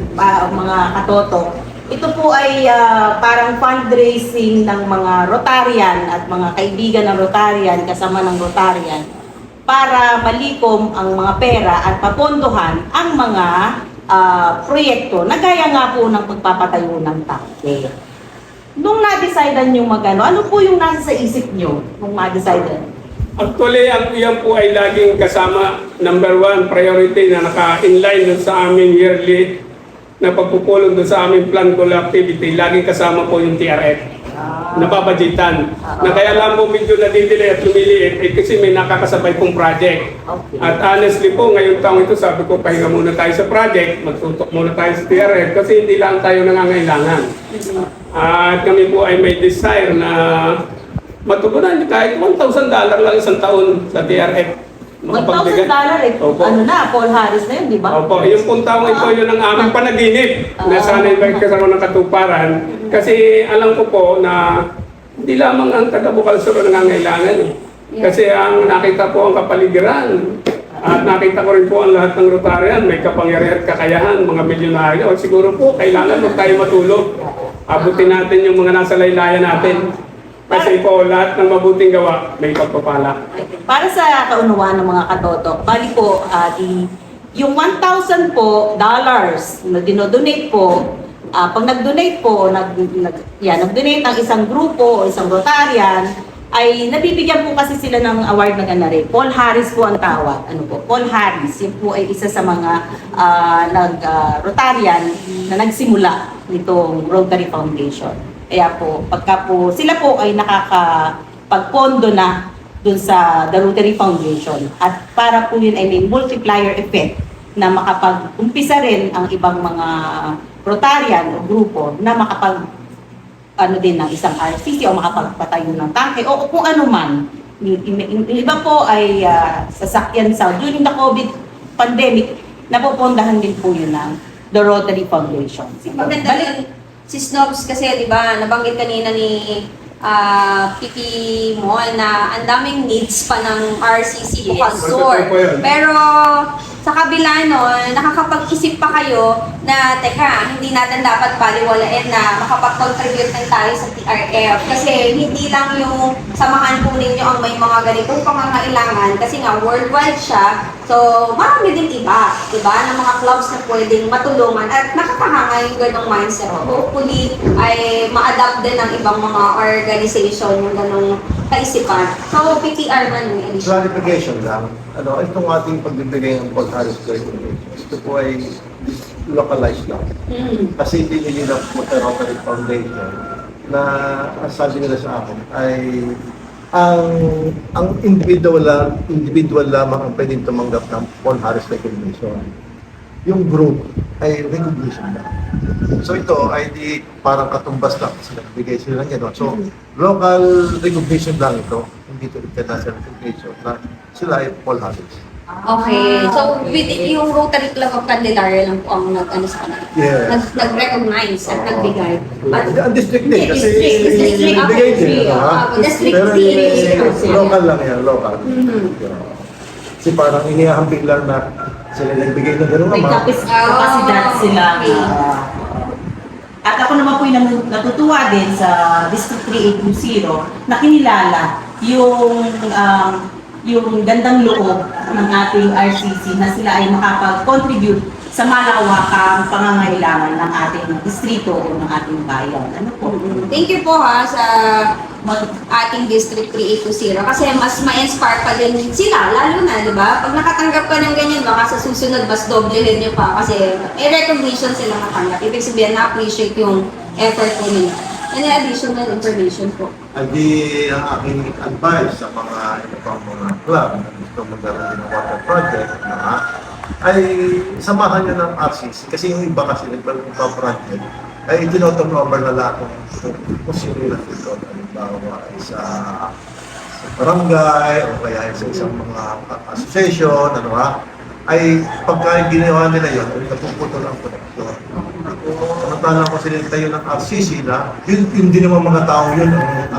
mga katoto, ito po ay parang fundraising ng mga Rotarian at mga kaibigan ng Rotarian, kasama ng Rotarian, para malikom ang mga pera at papondohan ang mga proyekto na gaya nga po ng pagpapatayo ng tangke. Nung na-decidean yung magano, ano po yung nasa sa isip nyo nung ma-decidean? Actually, ang iyan po ay laging kasama, number 1, priority na naka-inline dun sa aming yearly na pagpupulong dun sa aming plan goal activity. Laging kasama po yung TRF na babadgetan. Na kaya lang po medyo nadidelay at lumiliit kasi may nakakasabay pong project. At honestly po, ngayong taong ito sabi ko, pahinga muna tayo sa project, magtutok muna tayo sa TRF kasi hindi lang tayo nangangailangan. At kami po ay may desire na matugunan kahit $1,000 lang isang taon sa TRF. $1,000 Opo. ano na, Paul Harris na yun, di ba? Opo, yung puntang ito yun ang aming panaginip na sana ibig kasama ng katuparan. Kasi alam ko po na hindi lamang ang taga Bukalsor ang nangangailangan. Kasi ang nakita po ang kapaligiran, At nakita ko rin po ang lahat ng Rotarian, may kapangyarihan at kakayahan, mga milyonaryo. At siguro po, kailangan huwag tayo matulog. Abutin natin yung mga nasa laylayan natin. Kasi po, lahat ng mabuting gawa, may pagpapala. Para sa kaunawaan ng mga katotok, bali po, yung 1,000 po dollars na dinodonate po, pag nag-donate po, nag-donate ang isang grupo o isang Rotarian, ay nabibigyan po kasi sila ng award na ganari. Paul Harris po ang tawag. Ano po? Paul Harris. Yun po ay isa sa mga Rotarian na nagsimula nitong Rotary Foundation. Kaya po, pagka po sila po ay nakakapagpondo na dun sa The Rotary Foundation. At para po yun ay may multiplier effect na makapag-umpisa rin ang ibang mga Rotarian o grupo na din ng isang RCC o makapagpatayo ng tangke o kung ano man. Yung iba po ay sasakyan sa during the COVID pandemic, napopondahan din po yun ng The Rotary Foundation. Maganda yun, si Snobs kasi, di ba, nabanggit kanina ni Pipi mo na ang daming needs pa ng RCC bukod SOR. Pero sa kabila nun, nakakapag-isip pa kayo na, teka, hindi natin dapat baliwalain na makapag-contribute din tayo sa TRF. Kasi hindi lang yung samahan po ninyo ang may mga ganitong pangangailangan kasi nga worldwide siya. So, marami din iba, diba, ng mga clubs na pwedeng matulungan at nakakahanga yung ganong mindset. Hopefully, ay ma-adapt din ng ibang mga organization yung ganong kaisipan. So, PTR man yung addition. Clarification lang. Itong ating pagbibigay ng Paul Harris Clarification, ito po ay localized lang. Kasi hindi nila po sa Rotary Foundation na sabi nila sa akin ay ang individual lamang ang pwedeng tumanggap ng Paul Harris Recognition. Yung group ay recognition na. So ito ay di parang katumbas lang sila bigay sila ng gano'n. So local recognition lang ito, hindi ito international recognition na sila ay Paul Harris. Okay. So, with yung Rotary Club of Candelaria lang po ang nag-ano sa kanila. Yes. Nag-recognize at nagbigay. Ang district din kasi District bigay din. District Pero three. local lang yan, local. Kasi parang inihahambing lang na sila nagbigay ng gano'n May naman. kapasidad sila. At ako naman po yung natutuwa din sa District 3820 na kinilala yung gandang loob ng ating RCC na sila ay makapag-contribute sa malawakang pangangailangan ng ating distrito o ng ating bayan. Ano po? Thank you po sa ating District 3820 kasi mas ma-inspire pa din sila, lalo na, di ba? Pag nakatanggap ka ng ganyan, baka sa susunod mas doblehin nyo pa kasi may recognition sila natanggap. Ibig sabihin, na-appreciate yung effort po nila. Any additional information po? Ang aking advice sa mga iba pang mga club na gusto magkaroon din ng water project ay samahan nyo ng RCC kasi yung iba kasi nagpa-project ay tinoturnover na lahat kung sino yung nandito. Halimbawa ay sa barangay o kaya sa isang mga association, ay pagka ginawa nila yun, ay napuputo lang connection. Samantala ko sila tayo ng RCC na, yun din naman mga tao yun ang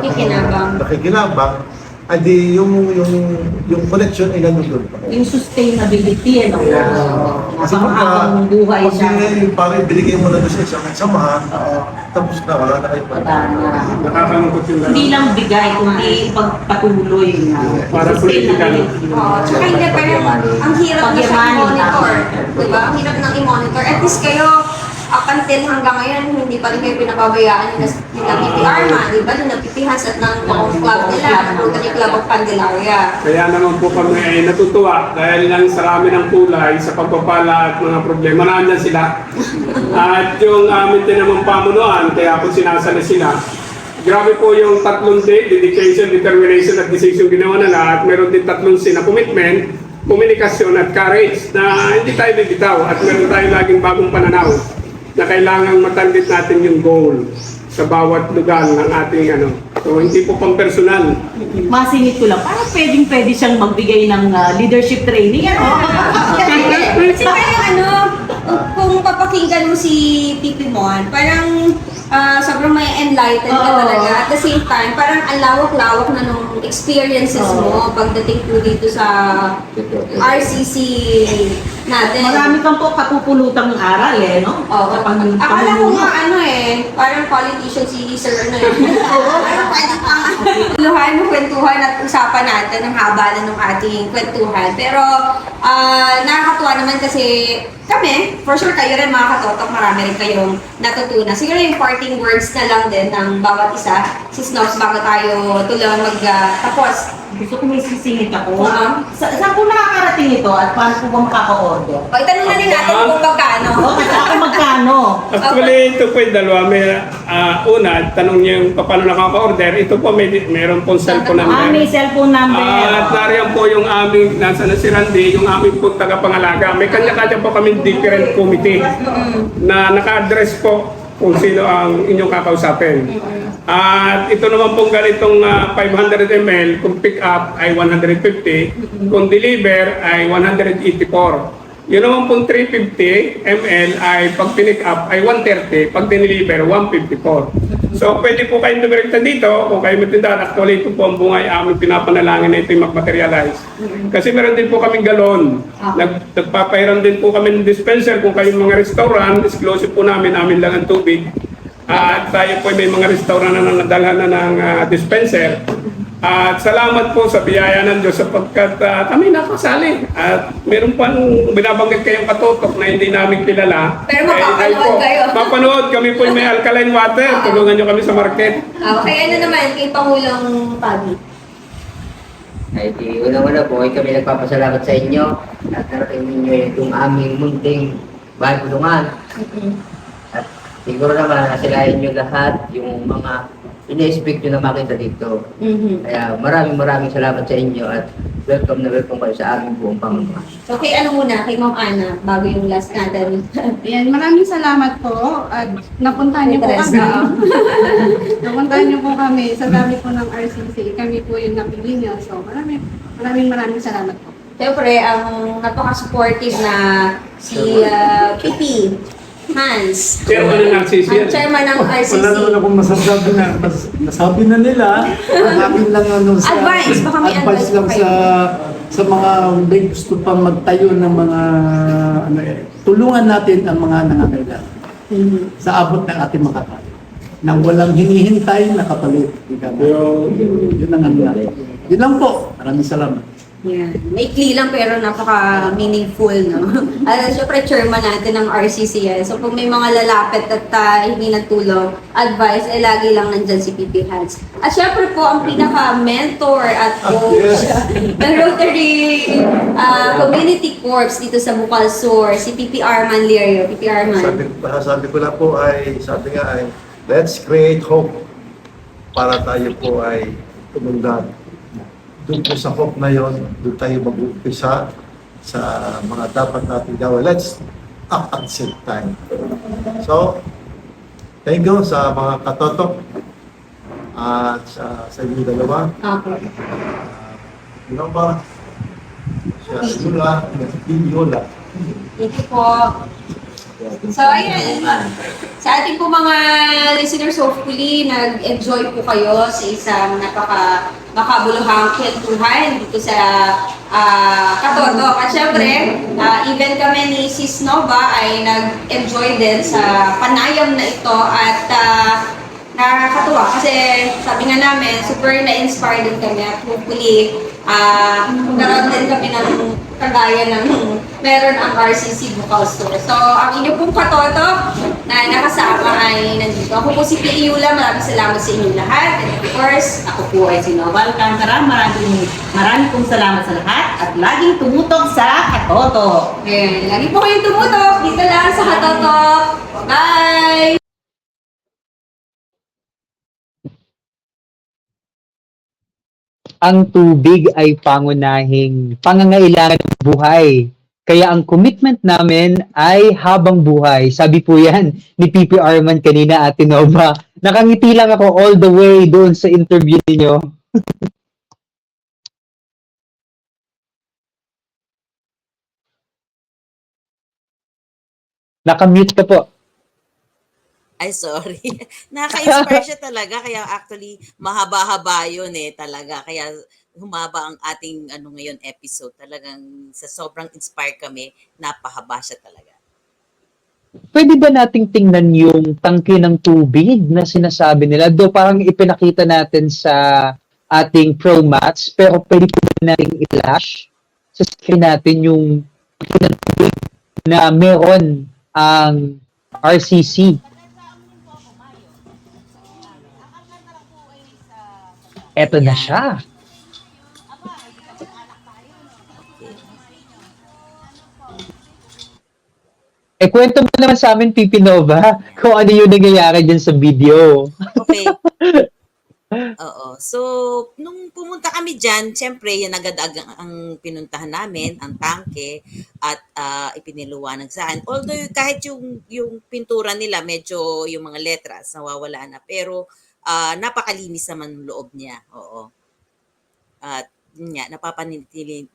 nakikinabang, ay di yung connection ay nandun pa. Yung sustainability, ano? Kasi Habang buhay siya. Parang binigay mo na doon sa isang samahan, tapos na, wala na kayo pa. Nakakalungkot yung Hindi lang bigay, kundi pagpatuloy na Para sustainability. Tsaka hindi pa rin, ang hirap na siya i-monitor. Diba? Ang hirap nang i-monitor. At least kayo, up until hanggang ngayon, hindi pa rin kayo pinababayaan nila PPR man, di ba? Nung napipihas at ng club nila, Rotary Club of Candelaria. Kaya naman po kami ay natutuwa dahil lang sa rami ng kulay, sa pagpapala at mga problema, naandyan sila. At yung amin din naman pamunuan, kaya po sinasali sila. Grabe po yung 3 day, dedication, determination at decision ginawa nila at meron din 3 C na commitment, komunikasyon at courage na hindi tayo bibitaw at meron tayo laging bagong pananaw na kailangang matandit natin yung goal sa bawat lugar ng ating So, hindi po pang personal. Masingit ko lang, parang pwede siyang magbigay ng leadership training, ano? Kasi parang kung papakinggan mo si Pipi Mon, parang sobrang may enlighten ka Oo. talaga. At the same time, parang ang lawak-lawak na nung experiences mo pagdating po dito sa RCC natin. Marami kang po katupulutang aral no? Oo. Akala ko nga parang politician si Sir ano Parang pwede pang kwentuhan at usapan natin ang haba na ng ating kwentuhan. Pero nakakatuwa naman kasi kami, for sure kayo rin mga katotok, marami rin kayong natutunan. Siguro yung parting words na lang din ng bawat isa, si Snobs, bago tayo tuloy magtapos. Gusto ko may sisingit ako. Saan po nakakarating ito at paano po ba makaka-order? O, itanong na rin natin kung magkano. Magkano? Actually, ito po yung dalawa. Una, tanong niyo yung paano nakaka-order. Ito po, meron pong cellphone number. cellphone number. At nariyan po yung aming, nasa na si Randy, yung aming po tagapangalaga. May kanya-kanya po kami different committee na naka-address po kung sino ang inyong kakausapin. At ito naman pong ganitong 500 ml, kung pick up ay 150, kung deliver ay 184. Yun naman pong 350 ml ay pag pinick up ay 130, pag dineliver 154. So pwede po kayong dumirekta dito kung kayo matindahan. Actually ito po ang bungay aming pinapanalangin na ito yung mag-materialize. Kasi meron din po kaming galon. Nagpapahiram din po kami ng dispenser kung kayong mga restaurant, exclusive po namin lang ang tubig. At tayo po may mga restaurant na nadalhan na ng dispenser. At salamat po sa biyaya ng Diyos sapagkat kami nakasali. At meron pang binabanggit kayong katotok na hindi namin kilala. Pero mapapanood kayo. Mapanood kami po may alkaline water. Tulungan nyo kami sa market. Okay, ano naman kay Pangulong Pagi? Ay di, unang-una po ay kami nagpapasalamat sa inyo at narating ninyo yung aming munting bahay bulungan. At siguro naman nasilayan nyo lahat yung mga ina-expect nyo na makita dito. Kaya maraming salamat sa inyo at welcome na welcome kayo sa aming buong Panginoon. Okay, ano muna kay Ma'am Ana bago yung last natin. Ayan, maraming salamat po at napuntahan niyo po kami. Napuntahan niyo po kami sa dami po ng RCC. Kami po yung napili niyo. So maraming salamat po. Siyempre, ang napaka-supportive na si Pipi Hans. Chairman ng RCC. Ang chairman ng RCC. Wala naman akong masasabi na. Nasabi na nila. Ang akin lang Advice, baka may advice lang po kayo. sa mga may gusto pang magtayo ng mga tulungan natin ang mga nangangailangan sa abot ng ating makakaya. Nang walang hinihintay na kapalit. Yun ang ano natin. Yun lang po. Maraming salamat. Yeah. Maikli lang pero napaka-meaningful, no? At syempre, chairman natin ng RCC yan. So, kung may mga lalapit at hindi nagtulong, advice, ay lagi lang nandyan si Pipi Hans. At syempre po, ang pinaka-mentor at coach ng Rotary Community Corps dito sa Bukal-Sur, si Pipi Arman Lirio. Pipi Arman. Sabi ko na po sabi nga ay, let's create hope para tayo po ay tumundan. Doon po sa hope na yon, doon tayo mag-umpisa sa mga dapat natin gawin. Let's act at the same time. So, thank you sa mga katotok at sa inyo dalawa. Okay. Ano ba? Siya, Yola. Thank you po. So, ayan. Sa ating po mga listeners, hopefully, nag-enjoy po kayo sa isang makabuluhang kwentuhan dito sa Katotok. At syempre, even kami ni Sis Nova ay nag-enjoy din sa panayam na ito at nakakatuwa kasi sabi nga namin, super na-inspired din kami at hopefully, nagkaroon din kami ng kagaya ng meron ang RCC Bukal-Sur. So, ang inyo pong katotok na nakasama ay nandito. Ako po si P. Yula, maraming salamat sa inyo lahat. And of course, Ako po ay si Noval Alcantara. Maraming pong salamat sa lahat at laging tumutok sa Katoto. ayan, lagi po kayong tumutok dito lang sa Katotok. Bye! Ang tubig ay pangunahing pangangailangan ng buhay. Kaya ang commitment namin ay habang buhay. Sabi po yan ni Pipi Arman kanina, Ate Nova. Nakangiti lang ako all the way doon sa interview niyo. Nakamute ka po. Ay, sorry. Nakaka-inspire siya talaga. Kaya actually, mahaba-haba yun talaga. Kaya humaba ang ating ngayon episode. Talagang sa sobrang inspired kami, napahaba siya talaga. Pwede ba nating tingnan yung tangke ng tubig na sinasabi nila? Do parang ipinakita natin sa ating Pro Mats, pero pwede po ba nating i-flash sa screen natin yung tangke ng tubig na meron ang RCC. Eto na siya. Kwento mo naman sa amin, Pipi Nova, kung ano yung nangyayari dyan sa video. Okay. Oo. So, nung pumunta kami dyan, syempre, yan agad ang pinuntahan namin, ang tangke, at ipiniluwanag sa akin. Although, kahit yung pintura nila, medyo yung mga letras, nawawala na. Pero, napakalinis naman yung loob niya. Oo. At, yun nga, napapanatili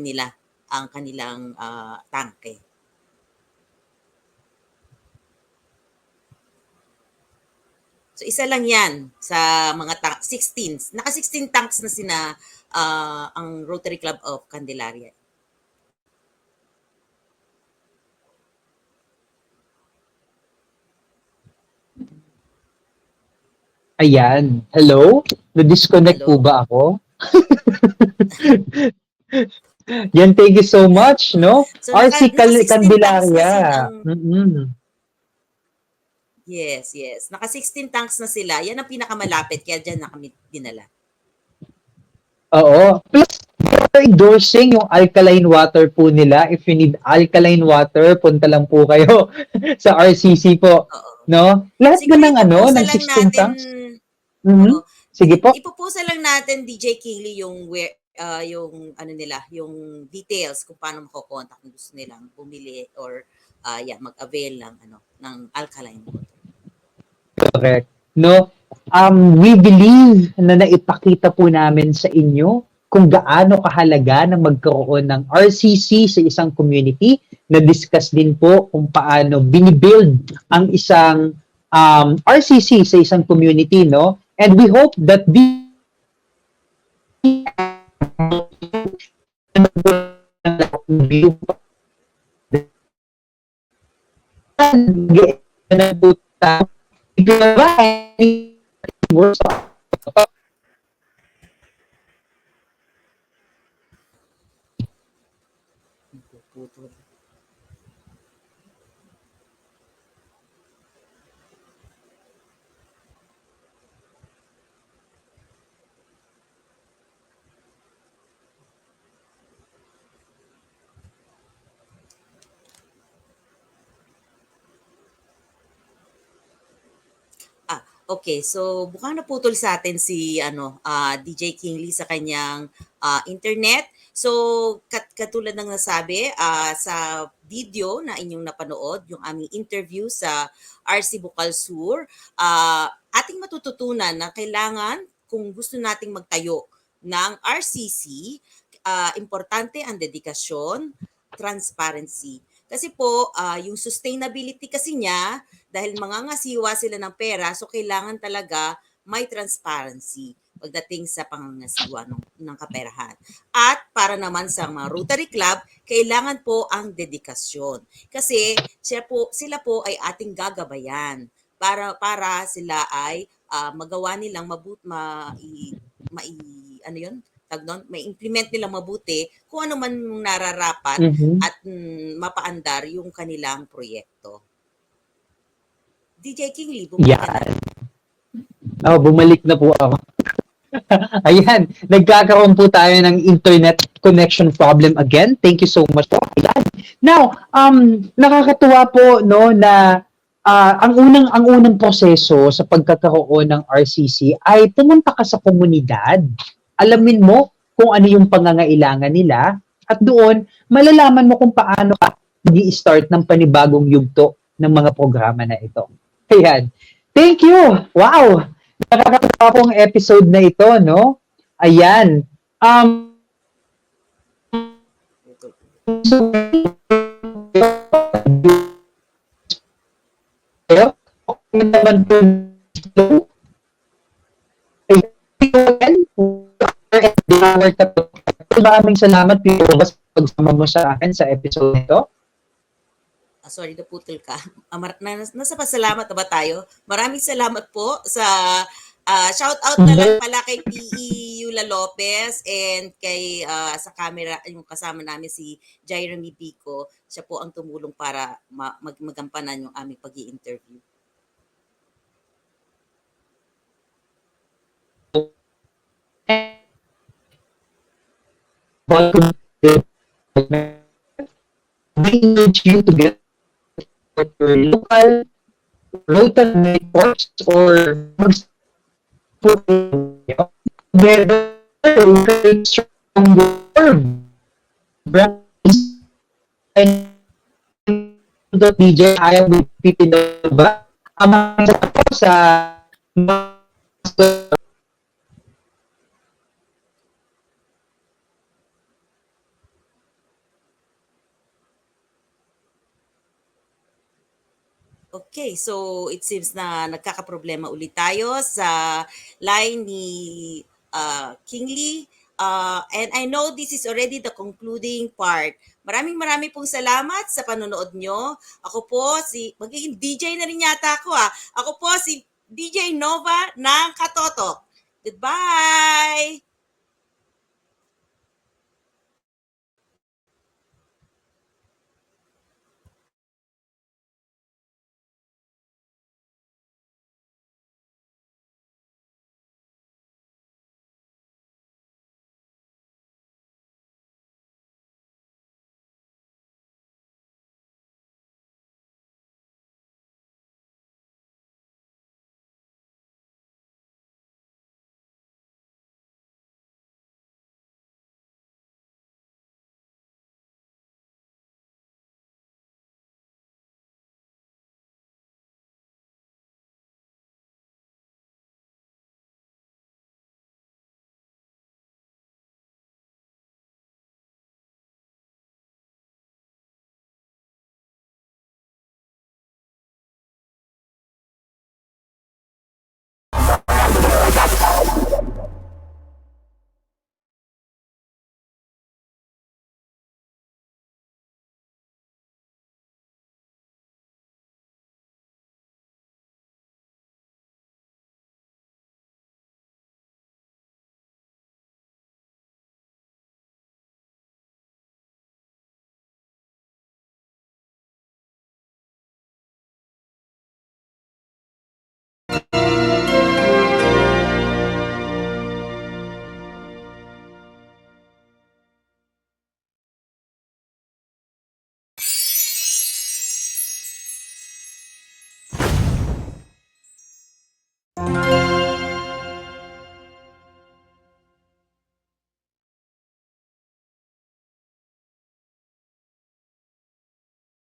nila ang kanilang tangke. So, isa lang yan sa mga 16. Naka-16 tanks na ang Rotary Club of Candelaria. Ayan. Hello? Na-disconnect Hello? po ba ako? Yan, thank you so much, no? So, RC naka-16 tanks na Candelaria. Yes. Naka-16 tanks na sila. Yan ang pinakamalapit. Kaya dyan na kami dinala. Oo. Plus, they're endorsing yung alkaline water po nila. If you need alkaline water, punta lang po kayo sa RCC po. Oo. No? Lahat Siguro ba ng ipupusa ng lang 16 tanks? Oo. Sige po. Ipupusa lang natin, DJ Kingly, yung details kung paano mako-contact kung gusto nilang bumili or mag-avail ng alkaline water. Correct. No? We believe na naipakita po namin sa inyo kung gaano kahalaga na magkaroon ng RCC sa isang community. Na-discuss din po kung paano binibuild ang isang RCC sa isang community, no? And we hope that Okay, so mukhang naputol sa atin si DJ Kingly sa kanyang internet. So katulad ng nasabi sa video na inyong napanood, yung aming interview sa RC Bukal Sur, ating matututunan na kailangan kung gusto nating magtayo ng RCC, importante ang dedikasyon, transparency. Kasi po, yung sustainability kasi niya, dahil mangangasiwa sila ng pera, so kailangan talaga may transparency pagdating sa pangangasiwa ng kaperahan. At para naman sa mga Rotary Club, kailangan po ang dedikasyon. Kasi sila po ay ating gagabayan para sila ay magawa nilang ma-implement nilang mabuti kung ano man nararapat at mapaandar yung kanilang proyekto. DJ Kingly, bumalik ka na. Bumalik na po ako. Ayan, nagkakaroon po tayo ng internet connection problem again. Thank you so much po. Ayan. Now, nakakatuwa po no na ang unang proseso sa pagkakaroon ng RCC ay pumunta ka sa komunidad. Alamin mo kung ano yung pangangailangan nila at doon malalaman mo kung paano ka mag-i-start ng panibagong yugto ng mga programa na ito. Ayan. Thank you! Wow! Nakakatawa po ang episode na ito, no? Ayan. So, naman po maraming salamat po sa pagsama mo sa akin sa episode nito. Sorry, naputol ka. Nasa pasalamat na ba tayo? Maraming salamat po sa shout out na lang pala kay PE Yula Lopez and kay sa camera yung kasama namin si Jeremy Pico. Siya po ang tumulong para magampanan yung aming pag-i-interview. We need you to get your local Rotary networks or together create stronger brands and the DJ ayaw with Pipino ba? Ang sa Okay, so it seems na nagkakaproblema ulit tayo sa line ni King Lee. And I know this is already the concluding part. Maraming pong salamat sa panonood nyo. Ako po magiging DJ na rin yata ako Ako po si DJ Nova ng Katotok. Goodbye!